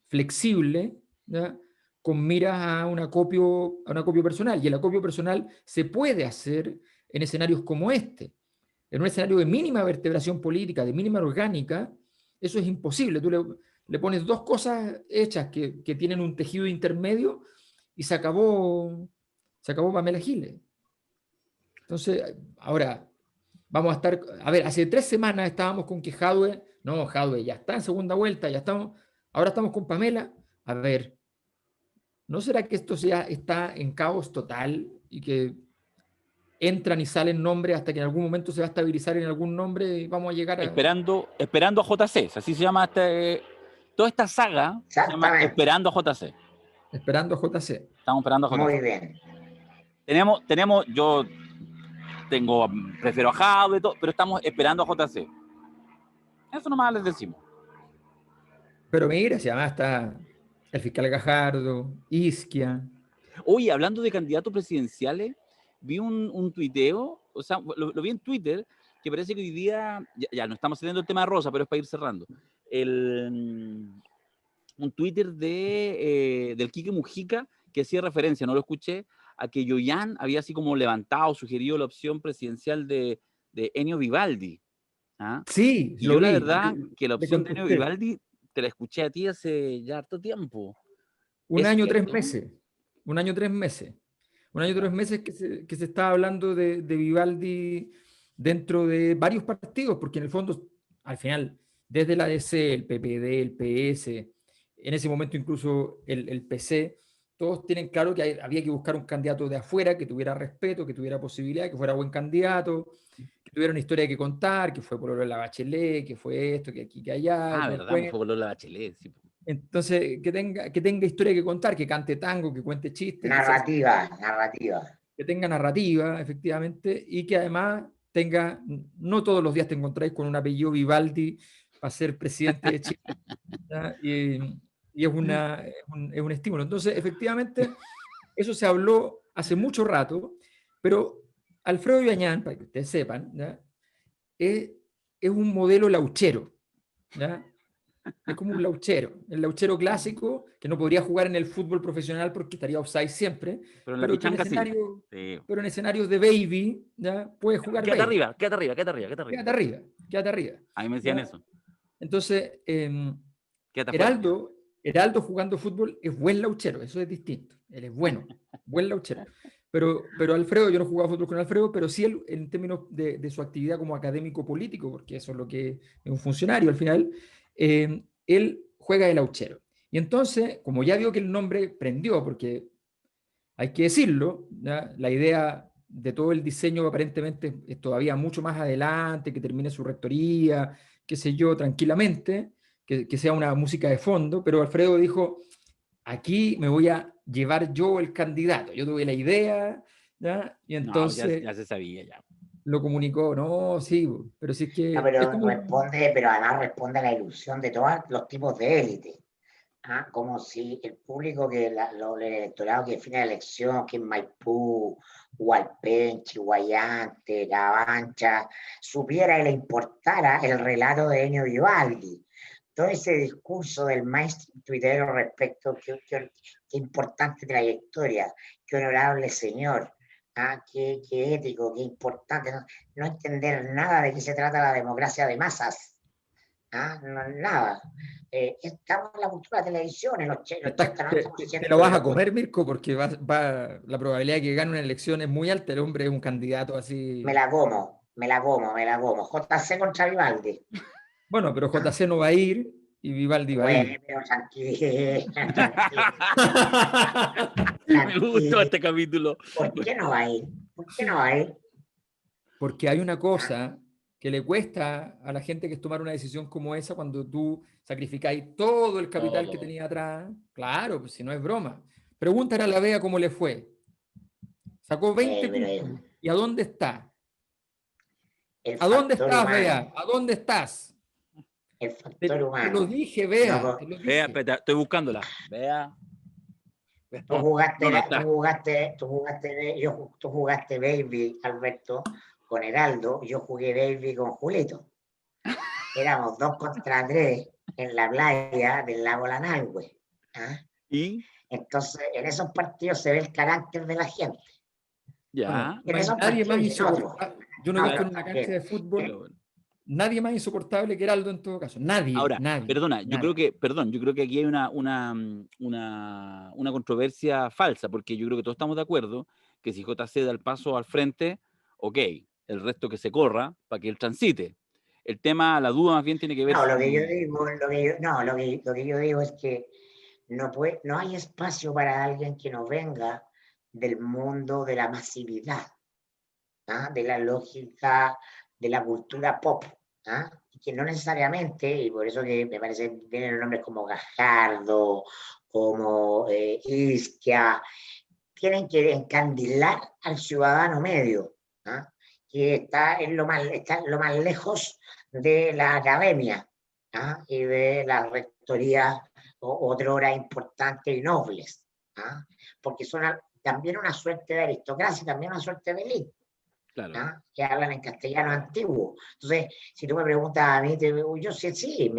flexible, ¿ya? Con miras a un acopio personal. Y el acopio personal se puede hacer en escenarios como este. En un escenario de mínima vertebración política, de mínima orgánica, eso es imposible. Tú le pones dos cosas hechas que tienen un tejido intermedio y se acabó Pamela Giles. Entonces, ahora vamos a estar, a ver, hace 3 semanas estábamos con que Jadwe ya está en segunda vuelta, ahora estamos con Pamela. A ver, ¿no será que esto ya está en caos total y que entran y salen nombres hasta que en algún momento se va a estabilizar en algún nombre y vamos a llegar a... Esperando a JC, así se llama toda esta saga, se llama Exactamente. Esperando a JC. Esperando a JC. Estamos esperando a JC. Muy bien. Yo prefiero a Jado y todo, pero estamos esperando a JC. Eso nomás les decimos. Pero mira, si además está el fiscal Gajardo, Isquia. Oye, hablando de candidatos presidenciales, vi un tuiteo, o sea, lo vi en Twitter, que parece que hoy día, ya no estamos saliendo el tema de Rosa, pero es para ir cerrando. Un Twitter del Quique Mujica que hacía referencia, no lo escuché, a que Yoyan había así como levantado, sugerido la opción presidencial de Ennio Vivaldi. ¿Ah? Sí, Y lo yo la vi. verdad que la Le opción de Ennio contesté. Vivaldi te la escuché a ti hace ya harto tiempo. Un ¿Es año, 3 cierto? meses. Un año, 3 meses. Un año, 3 meses que se estaba hablando de Vivaldi dentro de varios partidos, porque en el fondo, al final, desde la DC, el PPD, el PS, en ese momento incluso el PC, todos tienen claro que había que buscar un candidato de afuera que tuviera respeto, que tuviera posibilidad, que fuera buen candidato, que tuviera una historia que contar, que fue por la Bachelet, que fue esto, que aquí, que allá, Ah, que verdad, me fue por la Bachelet. Sí. entonces, que tenga historia que contar, que cante tango, que cuente chistes, Narrativa. que tenga narrativa, efectivamente, y que además tenga, no todos los días te encontráis con un apellido Vivaldi para ser presidente de Chile, ¿ya? Y es un estímulo. Entonces, efectivamente, eso se habló hace mucho rato, pero Alfredo Ibañán, para que ustedes sepan, ¿ya? es es un modelo lauchero, ¿ya? Es como un lauchero, el lauchero clásico que no podría jugar en el fútbol profesional porque estaría offside siempre, Pero en la pero que en pichanga sí. escenario, Sí. pero en escenarios de baby, ¿ya? Puede jugar Quédate baby. arriba, quédate arriba, quédate arriba, quédate arriba. Quédate arriba, quédate arriba. A mí me decían ¿Ya? eso. Entonces, Quédate afuera. Heraldo jugando fútbol es buen lauchero, eso es distinto. Él es bueno, buen lauchero. Pero Alfredo, yo no jugaba fútbol con Alfredo, pero sí él, en términos de su actividad como académico político, porque eso es lo que es un funcionario al final, él juega de lauchero. Y entonces, como ya vio que el nombre prendió, porque hay que decirlo, ¿ya? La idea de todo el diseño aparentemente es todavía mucho más adelante, que termine su rectoría, qué sé yo, tranquilamente, que sea una música de fondo, pero Alfredo dijo, aquí me voy a llevar yo el candidato, yo tuve la idea, ¿ya? Y No, entonces ya se sabía ya. lo comunicó, no, sí, pero sí es que... No, pero es como, responde, pero además responde a la ilusión de todos los tipos de élite. ¿Ah? Como si el público el electorado que define la elección, que en Maipú, Hualpén, Chihuayante, Cabancha, supiera y le importara el relato de Ennio Vivaldi. Todo ese discurso del maestro tuitero respecto qué importante trayectoria, qué honorable señor, qué ético, qué importante, no entender nada de qué se trata la democracia de masas. No, nada. Estamos en la cultura de televisión, en los 80, 90%. te lo vas a comer, Mirko, porque la probabilidad de que gane una elección es muy alta. El hombre es un candidato así. Me la como. JC contra Vivaldi. Bueno, pero JC no va a ir y Vivaldi va a ir. Pero tranquilo. Me gustó este capítulo. ¿Por qué no va a ir? Porque hay una cosa que le cuesta a la gente, que es tomar una decisión como esa cuando tú sacrificáis todo el capital que tenía atrás. Claro, pues si no es broma. Pregúntale a la Bea cómo le fue. Sacó 20 puntos. ¿Y a dónde está? ¿A dónde estás, Bea? ¿A dónde estás? El factor humano. Te lo dije, Bea. No, te lo dije. Vea, espera, estoy buscándola. Vea. Tú jugaste Baby, Alberto, con Heraldo, yo jugué Baby con Julito. Éramos 2 contra 3 en la playa del lago Lanalhue. ¿Y? Entonces, en esos partidos se ve el carácter de la gente. Ya. Bueno, nadie más insoportable. Yo no he visto en una cancha de fútbol nadie más insoportable que Heraldo en todo caso. Nadie. Ahora, nadie, perdona, nadie. yo creo que aquí hay una controversia falsa, porque yo creo que todos estamos de acuerdo que si JC da el paso al frente, ok, el resto que se corra para que él transite. El tema, la duda más bien tiene que ver con... lo que yo digo es que no hay espacio para alguien que no venga del mundo de la masividad, de la lógica de la cultura pop, que no necesariamente, y por eso que me parece vienen nombres como Gajardo, como Isquia, tienen que encandilar al ciudadano medio, que está lo más lejos de la academia y de las rectorías otrora importantes y nobles, porque son también una suerte de aristocracia, también una suerte de élite. Claro. Que hablan en castellano antiguo. Entonces, si tú me preguntas a mí, yo sí,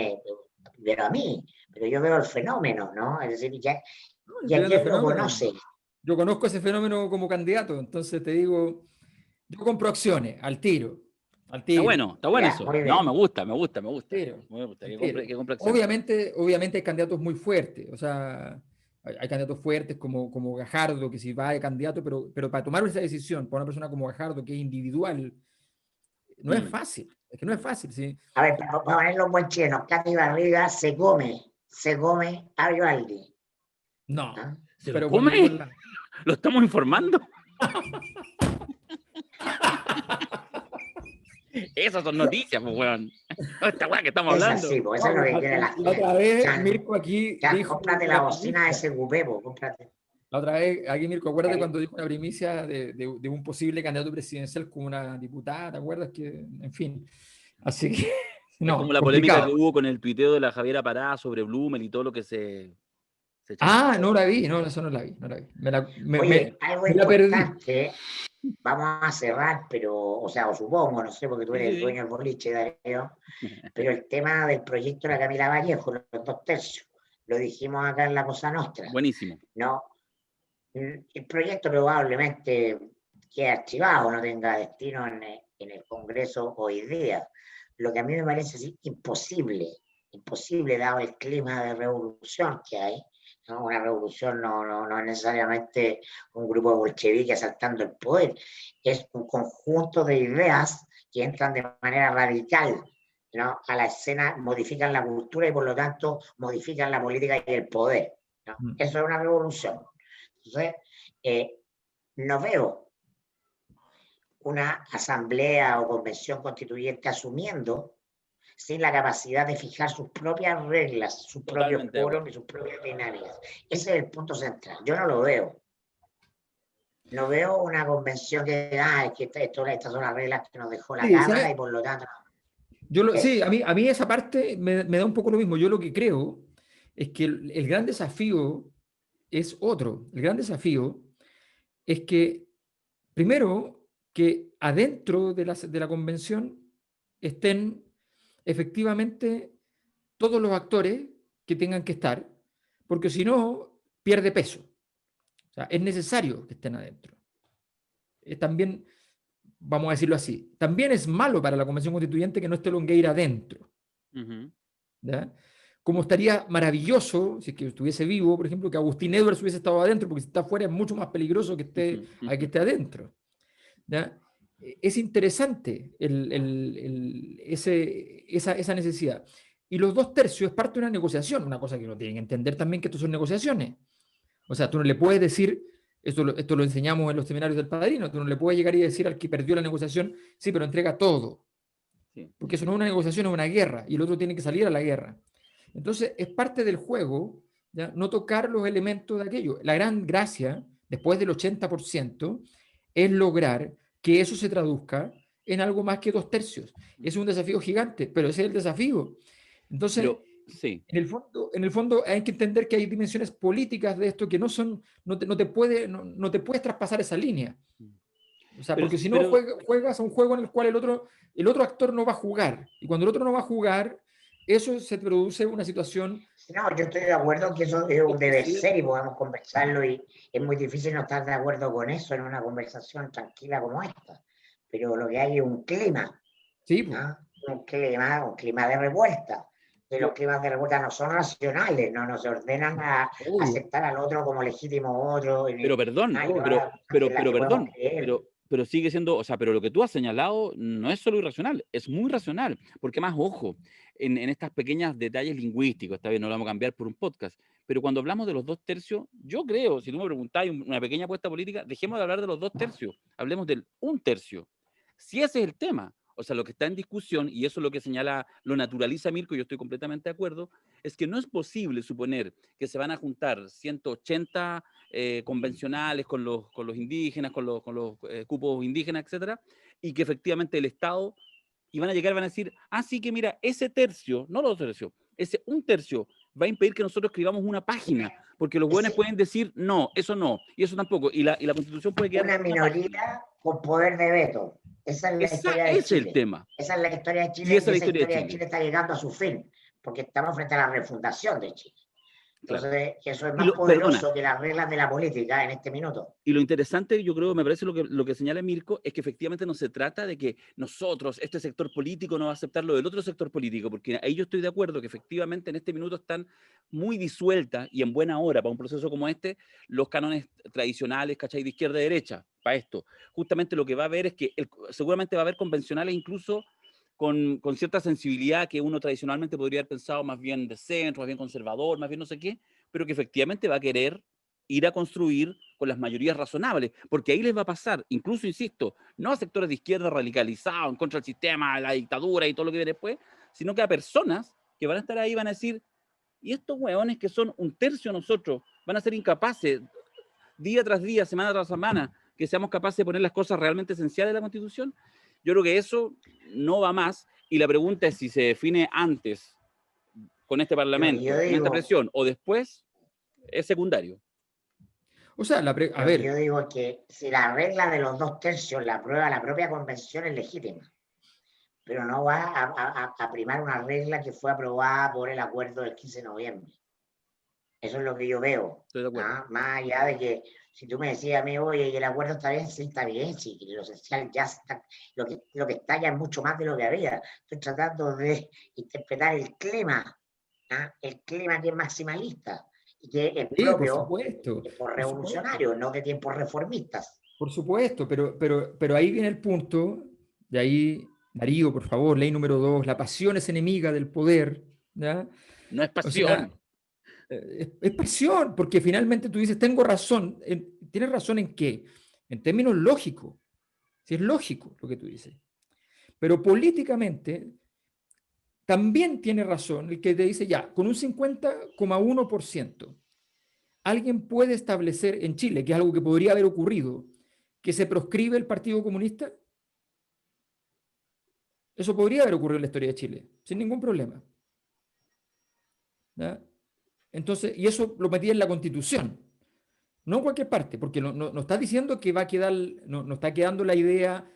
pero a mí, pero yo veo el fenómeno, ¿no? Es decir, ya quién lo conoce. Yo conozco ese fenómeno como candidato, entonces te digo, yo compro acciones, al tiro. Está bueno eso. No, me gusta. Tiro. Me gusta que compre acciones. Obviamente hay candidatos muy fuertes, o sea, hay candidatos fuertes como Gajardo, que si va de candidato, pero para tomar esa decisión, para una persona como Gajardo, que es individual, no es fácil. Es que no es fácil, ¿sí? A ver, para ponerlo en buen chileno, Katy Barriga se come a Vivaldi. No. ¿Se lo come? ¿Lo estamos informando? Esas son noticias, pues, weón. Esta weá que estamos hablando. Sí, pues eso es lo que quiere la gente. La otra vez, Mirko aquí dijo... Cómprate la bocina de ese cupé, cómprate. La otra vez, aquí Mirko, acuérdate cuando dijo una primicia de un posible candidato presidencial con una diputada, ¿te acuerdas? Que, en fin, así que... No, es como la polémica que hubo con el tuiteo de la Javiera Pará sobre Blumel y todo lo que se no la vi, no, eso no la vi. Oye, algo importante, vamos a cerrar, pero, o sea, o supongo, no sé, porque tú Sí, eres sí, el sí. dueño del boliche, Darío, pero el tema del proyecto de la Camila Vallejo, los 2 tercios, lo dijimos acá en la Cosa Nostra, Buenísimo. ¿no? El proyecto probablemente quede archivado, no tenga destino en el Congreso hoy día. Lo que a mí me parece así, imposible dado el clima de revolución que hay, ¿no? Una revolución no es necesariamente un grupo de bolcheviques asaltando el poder, es un conjunto de ideas que entran de manera radical, ¿no? A la escena, modifican la cultura y por lo tanto modifican la política y el poder, ¿no? Eso es una revolución. Entonces, no veo una asamblea o convención constituyente asumiendo sin la capacidad de fijar sus propias reglas, sus propios Totalmente de foros acuerdo. y sus propias dinámicas. Ese es el punto central. Yo no lo veo. No veo una convención que diga, es que estas son las reglas que nos dejó la Sí, Cámara ¿sabes? y por lo tanto, Sí, eso. a mí esa parte me da un poco lo mismo. Yo lo que creo es que el gran desafío es otro. El gran desafío es que, primero, que adentro de la convención estén efectivamente todos los actores que tengan que estar, porque si no, pierde peso. O sea, es necesario que estén adentro. También, vamos a decirlo así, también es malo para la convención constituyente que no esté Longueira adentro. Ujú. ¿Ya? Como estaría maravilloso, si es que estuviese vivo, por ejemplo, que Agustín Edwards hubiese estado adentro, porque si está afuera es mucho más peligroso a que esté adentro. ¿Ya? Es interesante esa necesidad. Y los 2 tercios es parte de una negociación, una cosa que uno tiene que entender también que esto son negociaciones. O sea, tú no le puedes decir, esto lo enseñamos en los seminarios del Padrino, tú no le puedes llegar y decir al que perdió la negociación, sí, pero entrega todo, Sí. porque eso no es una negociación, es una guerra, y el otro tiene que salir a la guerra. Entonces, es parte del juego, ¿ya? No tocar los elementos de aquello. La gran gracia, después del 80%, es lograr que eso se traduzca en algo más que 2 tercios. Es un desafío gigante, pero ese es el desafío. Entonces, Pero sí. en el fondo hay que entender que hay dimensiones políticas de esto que no son, no te puedes traspasar esa línea. O sea, Pero, porque si no pero juegas a un juego en el cual el otro actor no va a jugar. Y cuando el otro no va a jugar, eso se produce una situación. No, yo estoy de acuerdo que eso es un el deber presidente, ser y podemos conversarlo y es muy difícil no estar de acuerdo con eso en una conversación tranquila como esta. Pero lo que hay es un clima, Sí, pues, ¿no? Un clima de revuelta. Y los pero climas de revuelta no son racionales, no nos ordenan a obvio, aceptar al otro como legítimo otro y perdón, hay todas las cosas en las que podemos perdón, creer. pero sigue siendo, o sea, pero lo que tú has señalado no es solo irracional, es muy racional, porque más ojo, en estas pequeñas detalles lingüísticos, está bien, no lo vamos a cambiar por un podcast, pero cuando hablamos de los 2 tercios, yo creo, si tú me preguntáis una pequeña apuesta política, dejemos de hablar de los 2 tercios, hablemos del 1 tercio. Si ese es el tema, o sea, lo que está en discusión, y eso es lo que señala, lo naturaliza Mirko, yo estoy completamente de acuerdo, es que no es posible suponer que se van a juntar 180 convencionales con los indígenas, con los cupos indígenas, etcétera, y que efectivamente el Estado, y van a llegar y van a decir, ah, sí que mira, ese tercio, no los tercios, ese 1 tercio va a impedir que nosotros escribamos una página, porque los buenos Es pueden decir, no, y eso tampoco, y la Constitución puede quedar una con una página. minoría con poder de veto. Esa es la historia de Ese es el Chile. tema, Esa es la historia de y Chile esa y es la esa historia de historia de Chile, Chile está llegando a su fin, porque estamos frente a la refundación de Chile. claro. Entonces, eso es Y más perdona, poderoso que las reglas de la política en este minuto. y lo interesante, yo creo, me parece lo que señala Mirko, es que efectivamente no se trata de que nosotros, este sector político, no va a aceptar lo del otro sector político, porque ahí yo estoy de acuerdo que efectivamente en este minuto están muy disueltas y en buena hora para un proceso como este, los cánones tradicionales, ¿cachai? De izquierda y derecha, para esto. Justamente lo que va a haber es que seguramente va a haber convencionales incluso con cierta sensibilidad que uno tradicionalmente podría haber pensado más bien de centro, más bien conservador, más bien no sé qué, pero que efectivamente va a querer ir a construir con las mayorías razonables, porque ahí les va a pasar, incluso, insisto, no a sectores de izquierda radicalizados en contra del sistema, la dictadura y todo lo que viene después, sino que a personas que van a estar ahí y van a decir, y estos hueones que son 1 tercio de nosotros, van a ser incapaces, día tras día, semana tras semana, que seamos capaces de poner las cosas realmente esenciales de la Constitución. Yo creo que eso no va más, y la pregunta es si se define antes con este Lo que yo Parlamento, con esta digo, presión, o después, es secundario. O sea, a Lo que ver, yo digo es que si la regla de los 2/3 la aprueba la propia convención es legítima, pero no va a primar una regla que fue aprobada por el acuerdo del 15 de noviembre. Eso es lo que yo veo. Estoy de acuerdo. Más allá de que si tú me decías a mí, oye, y el acuerdo está bien, sí, está bien, sí, lo esencial ya está, lo que está ya es mucho más de lo que había. Estoy tratando de interpretar el clima que es maximalista y que es sí, por propio supuesto, de tiempos por supuesto. revolucionarios, no de tiempos reformistas. Por supuesto, pero ahí viene el punto, de ahí, Darío, por favor, ley número 2, la pasión es enemiga del poder, ¿ya? No es O sea, pasión. es pasión, porque finalmente tú dices, tengo razón, ¿tienes razón en qué? En términos lógicos, si es lógico lo que tú dices. Pero políticamente también tiene razón el que te dice, ya, con un 50,1%, ¿alguien puede establecer en Chile, que es algo que podría haber ocurrido, que se proscribe el Partido Comunista? Eso podría haber ocurrido en la historia de Chile, sin ningún problema. ¿Ya? Entonces, y eso lo metía en la Constitución, no en cualquier parte, porque no está diciendo que va a quedar, no está quedando la idea,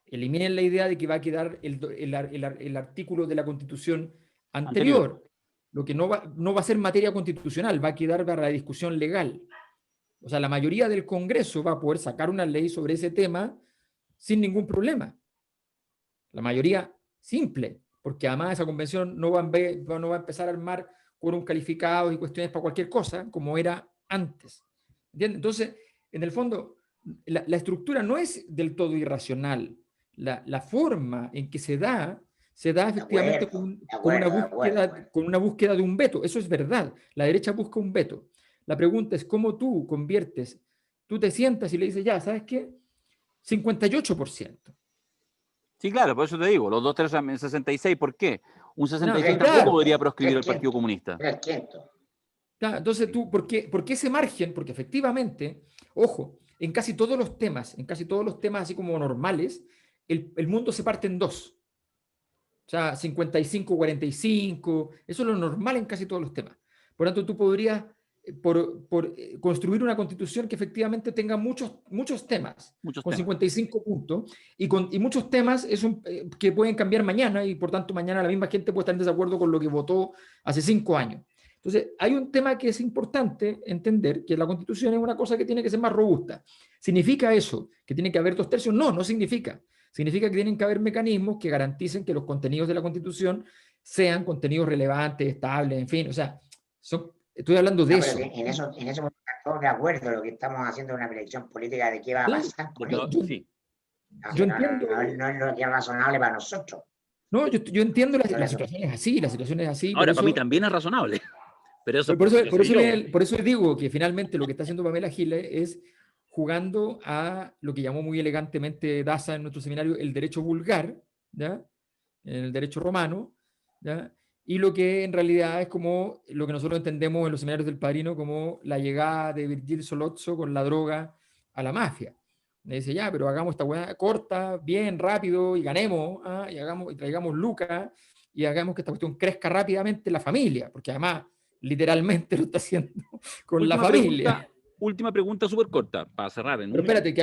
eliminen la idea de que va a quedar el artículo de la Constitución Anterior. anterior. Lo que no va a ser materia constitucional, va a quedar para la discusión legal. O sea, la mayoría del Congreso va a poder sacar una ley sobre ese tema sin ningún problema. La mayoría simple, porque además esa convención no va a empezar a armar quórum calificados y cuestiones para cualquier cosa, como era antes. ¿Entiendes? Entonces, en el fondo, la estructura no es del todo irracional. La forma en que se da efectivamente De acuerdo, de acuerdo. con una búsqueda de un veto. Eso es verdad. La derecha busca un veto. La pregunta es cómo tú te sientas y le dices, ya, ¿sabes qué? 58%. Sí, claro, por eso te digo, los 2/3 en 66, ¿por qué? Un No, 66 tampoco claro, podría proscribir 3 al Partido quintos, Comunista. 3 quintos. claro, entonces tú, ¿por qué ese margen? Porque efectivamente, ojo, en casi todos los temas así como normales, el mundo se parte en dos. O sea, 55-45, eso es lo normal en casi todos los temas. Por lo tanto, tú podrías construir una constitución que efectivamente tenga muchos temas, Muchos con temas. 55 puntos, y muchos temas que pueden cambiar mañana, y por tanto mañana la misma gente puede estar en desacuerdo con lo que votó hace 5 años. Entonces, hay un tema que es importante entender, que la constitución es una cosa que tiene que ser más robusta. ¿Significa eso que tiene que haber 2/3? No, no significa. Significa que tienen que haber mecanismos que garanticen que los contenidos de la Constitución sean contenidos relevantes, estables, en fin, o sea, estoy hablando de No, pero eso. en eso estamos todos de acuerdo. Lo que estamos haciendo es una predicción política de qué va a Sí, pasar con Yo, esto. sí. No, yo si no, entiendo, no es lo que es razonable para nosotros. no, yo entiendo Yo la eso. situación es así, la situación es así, Ahora, para mí también es razonable, pero eso es por eso, porque yo soy yo. por eso digo que finalmente lo que está haciendo Pamela Giles es jugando a lo que llamó muy elegantemente Daza en nuestro seminario el derecho vulgar, ¿ya? En el derecho romano, ¿ya? Y lo que en realidad es como lo que nosotros entendemos en los seminarios del Padrino como la llegada de Virgil Solozzo con la droga a la mafia. Me dice, ya, pero hagamos esta weá corta, bien, rápido, y ganemos, ¿ah? Y traigamos lucas, y hagamos que esta cuestión crezca rápidamente en la familia, porque además literalmente lo está haciendo con la familia. Última pregunta súper corta, para cerrar en Pero un minuto. espérate, que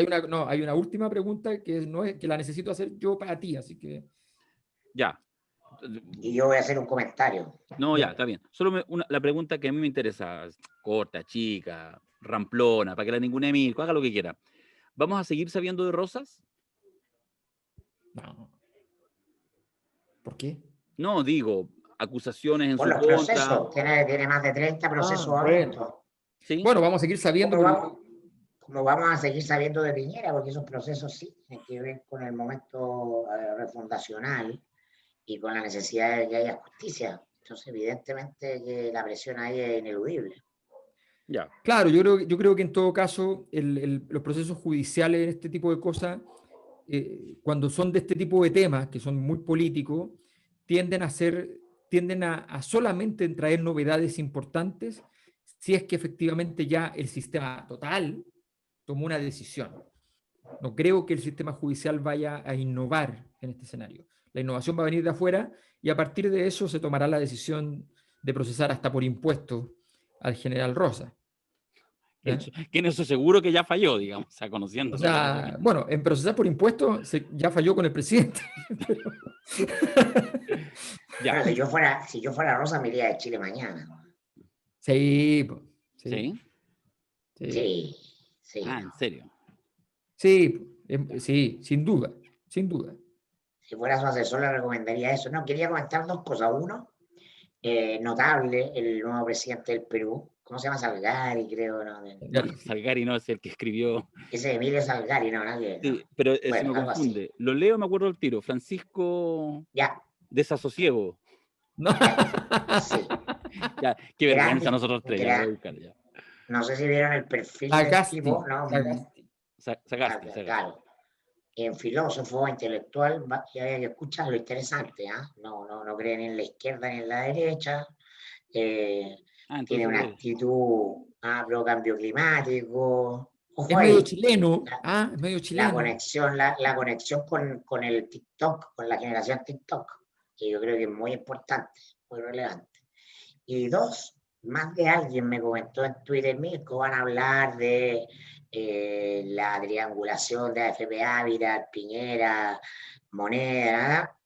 hay una última pregunta que, no es, que la necesito hacer yo para ti, así que... Ya. Y yo voy a hacer un comentario. No, ya, Ya. está bien. Solo la pregunta que a mí me interesa, corta, chica, ramplona, para que la ninguna Emil, haga lo que quiera. ¿Vamos a seguir sabiendo de Rosas? No. ¿Por qué? No, digo, acusaciones en Por su los contra. procesos. Tiene más de 30 procesos Bueno. abiertos. ¿Sí? Bueno, vamos a seguir sabiendo. Como vamos a seguir sabiendo de Piñera, porque esos procesos sí tienen que ver con el momento refundacional y con la necesidad de que haya justicia. Entonces, evidentemente que la presión ahí es ineludible. Ya. Claro, yo creo que en todo caso los procesos judiciales en este tipo de cosas, cuando son de este tipo de temas, que son muy políticos, tienden a solamente traer novedades importantes si es que efectivamente ya el sistema total tomó una decisión. No creo que el sistema judicial vaya a innovar en este escenario. La innovación va a venir de afuera y a partir de eso se tomará la decisión de procesar hasta por impuestos al general Rosa. Que en eso seguro que ya falló, digamos, o sea, conociendo. O sea, bueno, en procesar por impuestos ya falló con el presidente. Ya. Bueno, si yo fuera Rosa, me iría de Chile mañana. Sí, po, ¿Sí? sí, Sí, sí. Ah, No. ¿en serio? sí, sin duda, sin duda. Si fuera su asesor, le recomendaría eso. No, quería comentar dos cosas. Uno, notable, el nuevo presidente del Perú. ¿Cómo se llama? Salgari, creo, ¿no? No, Salgari no es el que escribió. Ese Emilio Salgari, no, nadie. No. Sí, pero se Bueno, me algo así. confunde. Lo leo, me acuerdo del tiro. Francisco Ya, Desasosiego. No. sí. Ya, qué vergüenza nosotros tres, ya lo voy a buscar ya. No sé si vieron el perfil del Sagasti, tipo, ¿no? Sagasti. Sagasti. Claro. En filósofo, intelectual, y había que escucharlo, interesante, ¿ah? No cree ni en la izquierda ni en la derecha. Tiene Entonces, una actitud pro cambio climático. Es Ojo medio ahí, chileno. la, Es medio la chileno. conexión, la conexión con el TikTok, con la generación TikTok, que yo creo que es muy importante, muy relevante. Y dos, más de alguien me comentó en Twitter, Mirko, van a hablar de la triangulación de AFP Habitat, Piñera, Moneda.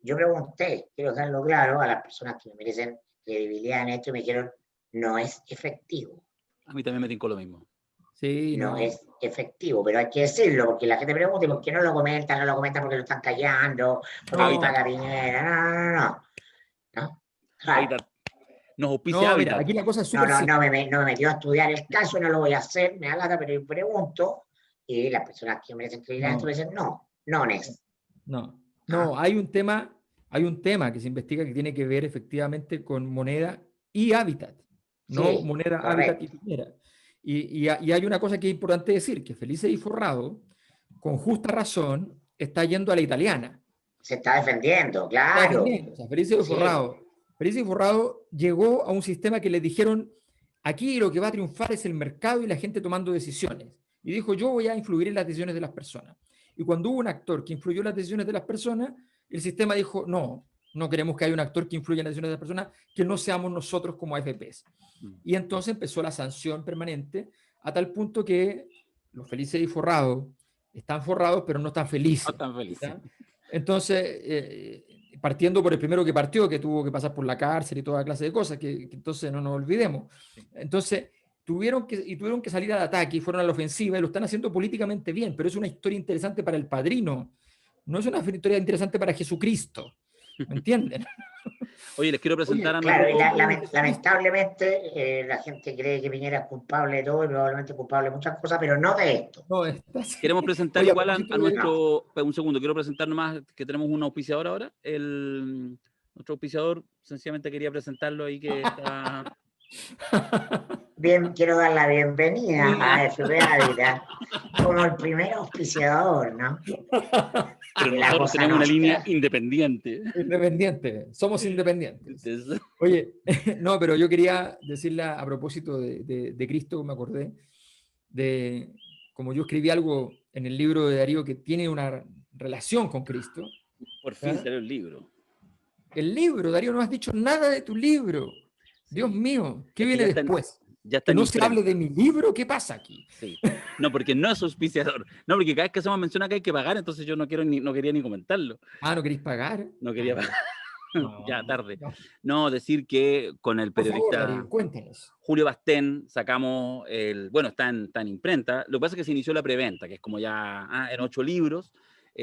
Yo pregunté, quiero dejarlo claro a las personas que me merecen credibilidad en esto y me dijeron, no es efectivo. a mí también me tincó lo mismo. Sí, No no. es efectivo, pero hay que decirlo, porque la gente pregunta, ¿por qué no lo comentan? No lo comentan porque lo están callando, porque No. lo paga Piñera. No. Claro. Hábitat. Nos auspicia No, mira, Hábitat. aquí la cosa es súper simple. No me metió a estudiar el caso, no lo voy a hacer, me da lata, pero yo pregunto, y las personas que merecen credibilidad No. me dicen, no es. No, hay un tema que se investiga que tiene que ver efectivamente con moneda y hábitat, no Sí, moneda, hábitat y correcto. Piñera. Y hay una cosa que es importante decir, que Felice Di Forrado, con justa razón, está yendo a la italiana. Se está defendiendo, Está claro. defendiendo. O sea, Felice Di Forrado llegó a un sistema que le dijeron, aquí lo que va a triunfar es el mercado y la gente tomando decisiones. Y dijo, yo voy a influir en las decisiones de las personas. Y cuando hubo un actor que influyó en las decisiones de las personas, el sistema dijo, no queremos que haya un actor que influya en las decisiones de las personas, que no seamos nosotros como AFPs. Y entonces empezó la sanción permanente, a tal punto que los felices y forrados están forrados, pero no están felices. No tan feliz. ¿Ya? Entonces, partiendo por el primero que partió, que tuvo que pasar por la cárcel y toda clase de cosas, que entonces no nos olvidemos. Entonces, tuvieron que salir al ataque y fueron a la ofensiva y lo están haciendo políticamente bien, pero es una historia interesante para el Padrino, no es una historia interesante para Jesucristo, ¿me entienden? Oye, les quiero presentar a Claro, y nuestro... lamentablemente la gente cree que Piñera es culpable de todo y probablemente culpable de muchas cosas, pero no de esto. No, está así. Queremos presentar Oye, igual a propósito de- nuestro... Un segundo, quiero presentar nomás que tenemos un auspiciador ahora. Nuestro auspiciador, sencillamente quería presentarlo ahí que está... Bien, quiero dar la bienvenida a FP Habitat como el primer auspiciador, ¿no? Pero De la nosotros Cosa tenemos una Nostra. línea independiente. Independiente, somos independientes. Entonces, Oye, no, pero yo quería decirle a propósito de Cristo, me acordé, de como yo escribí algo en el libro de Darío que tiene una relación con Cristo. por fin ¿Ya? salió el libro. El libro, Darío, no has dicho nada de tu libro. Sí. Dios mío, ¿qué Es que viene ya está después? ya está Que en no se imprenta. hable de mi libro, ¿qué pasa aquí? Sí. No, porque no es auspiciador. No, porque cada vez que hacemos mención acá hay que pagar, entonces yo no quería ni comentarlo. Ah, ¿no queréis pagar? No quería pagar. No, Ya, tarde. no. No, decir que con el Por favor, periodista Darío, cuéntenos. Julio Bastén sacamos bueno, está en imprenta. Lo que pasa es que se inició la preventa, que es como ya en 8 libros.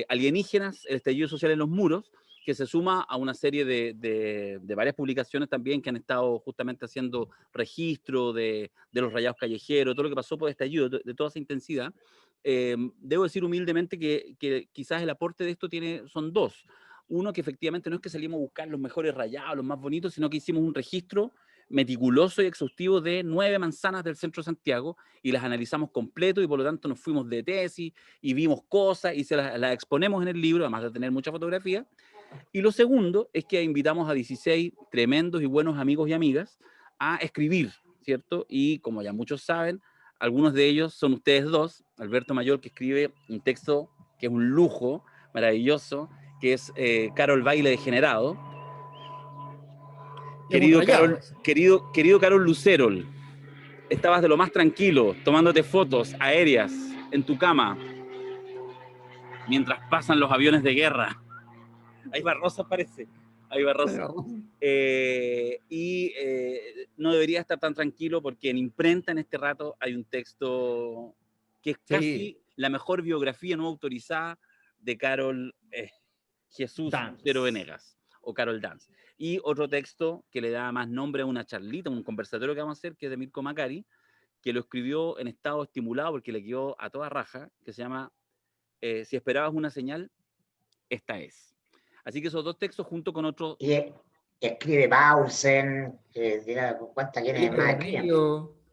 Alienígenas, el estallido social en los muros, que se suma a una serie de varias publicaciones también que han estado justamente haciendo registro de los rayados callejeros, todo lo que pasó por este estallido, de toda esa intensidad. Debo decir humildemente que quizás el aporte de esto son dos. Uno, que efectivamente no es que salimos a buscar los mejores rayados, los más bonitos, sino que hicimos un registro meticuloso y exhaustivo de 9 manzanas del centro de Santiago y las analizamos completo y por lo tanto nos fuimos de tesis y vimos cosas y se las exponemos en el libro, además de tener mucha fotografía. Y lo segundo es que invitamos a 16 tremendos y buenos amigos y amigas a escribir, ¿cierto? Y como ya muchos saben, algunos de ellos son ustedes dos, Alberto Mayor, que escribe un texto que es un lujo maravilloso, que es Carol Baile Degenerado. Querido Carol Lucerol, estabas de lo más tranquilo, tomándote fotos aéreas en tu cama, mientras pasan los aviones de guerra. Ahí Barroso aparece. Ahí Barroso. No debería estar tan tranquilo porque en imprenta en este rato hay un texto que es casi la mejor biografía no autorizada de Carol Jesús Montero Venegas o Carol Dance. Y otro texto que le da más nombre a una charlita, un conversatorio que vamos a hacer, que es de Mirko Macari, que lo escribió en estado estimulado porque le quedó a toda raja, que se llama Si esperabas una señal, esta es. Así que esos dos textos junto con otros... Y escribe Paulsen, ¿cuántas quiénes más escriben?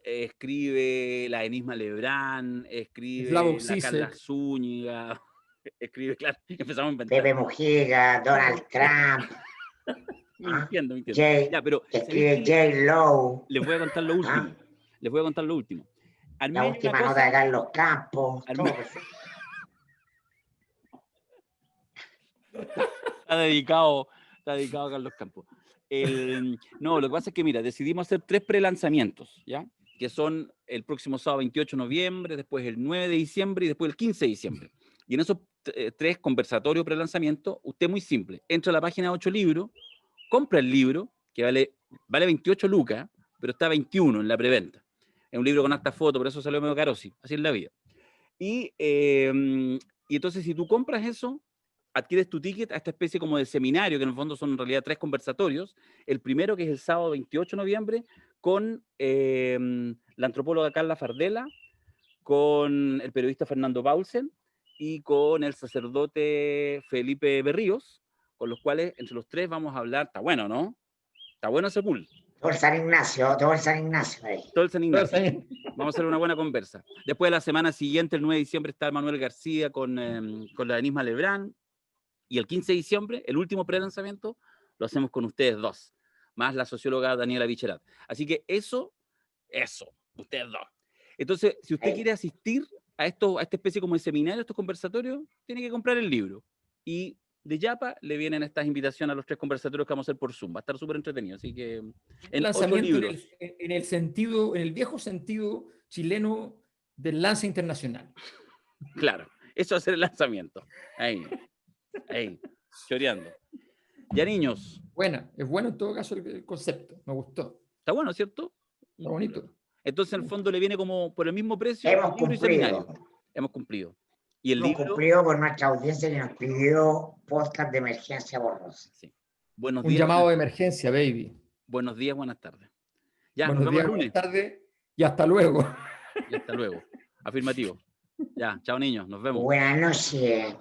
Escribe la Enisma Lebrán, escribe Slavoj la Carla Zizek. Zúñiga, escribe, claro, empezamos a inventar. Pepe Mujica, Donald Trump. Mintiendo. Ya, pero escribe J. Lowe. Les voy a contar lo último. Les voy a contar lo último. La última nota de Carlos Campos. Está dedicado a Carlos Campos. No, lo que pasa es que, mira, decidimos hacer 3 prelanzamientos, ¿ya? Que son el próximo sábado 28 de noviembre, después el 9 de diciembre y después el 15 de diciembre. Y en esos 3 conversatorios prelanzamientos, usted muy simple, entra a la página de 8 libros, compra el libro, que vale 28 lucas, pero está 21 en la preventa. Es un libro con harta foto, por eso salió medio caro, sí, así es la vida. Y entonces, si tú compras eso, adquieres tu ticket a esta especie como de seminario, que en el fondo son en realidad 3 conversatorios. El primero, que es el sábado 28 de noviembre, con la antropóloga Carla Fardela, con el periodista Fernando Paulsen y con el sacerdote Felipe Berríos, con los cuales, entre los 3, vamos a hablar. Está bueno, ¿no? Está bueno ese pool. Todo el San Ignacio. Todo el San Ignacio. Vamos a hacer una buena conversa. Después, la semana siguiente, el 9 de diciembre, está Manuel García con la Enisma Lebrán. Y el 15 de diciembre, el último prelanzamiento, lo hacemos con ustedes 2, más la socióloga Daniela Bicherat. Así que eso, ustedes 2. Entonces, si usted quiere asistir a esta especie como de seminario, a estos conversatorios, tiene que comprar el libro. Y de Yapa le vienen estas invitaciones a los 3 conversatorios que vamos a hacer por Zoom. Va a estar súper entretenido. Así que en lanzamiento en el viejo sentido chileno del lance internacional. Claro, eso va a ser el lanzamiento. Ahí, choreando. Ya, niños. Es bueno en todo caso el concepto, me gustó. Está bueno, ¿cierto? Está bonito. Entonces, en el fondo, le viene como por el mismo precio. Hemos cumplido. Y el libro... cumplido por nuestra audiencia que nos pidió podcast de emergencia borrosa. Sí. Buenos días. Un llamado de emergencia, baby. Buenos días, buenas tardes. Ya, buenos días, buenas tardes y hasta luego. Afirmativo. Ya, chao, niños. Nos vemos. Buenas noches.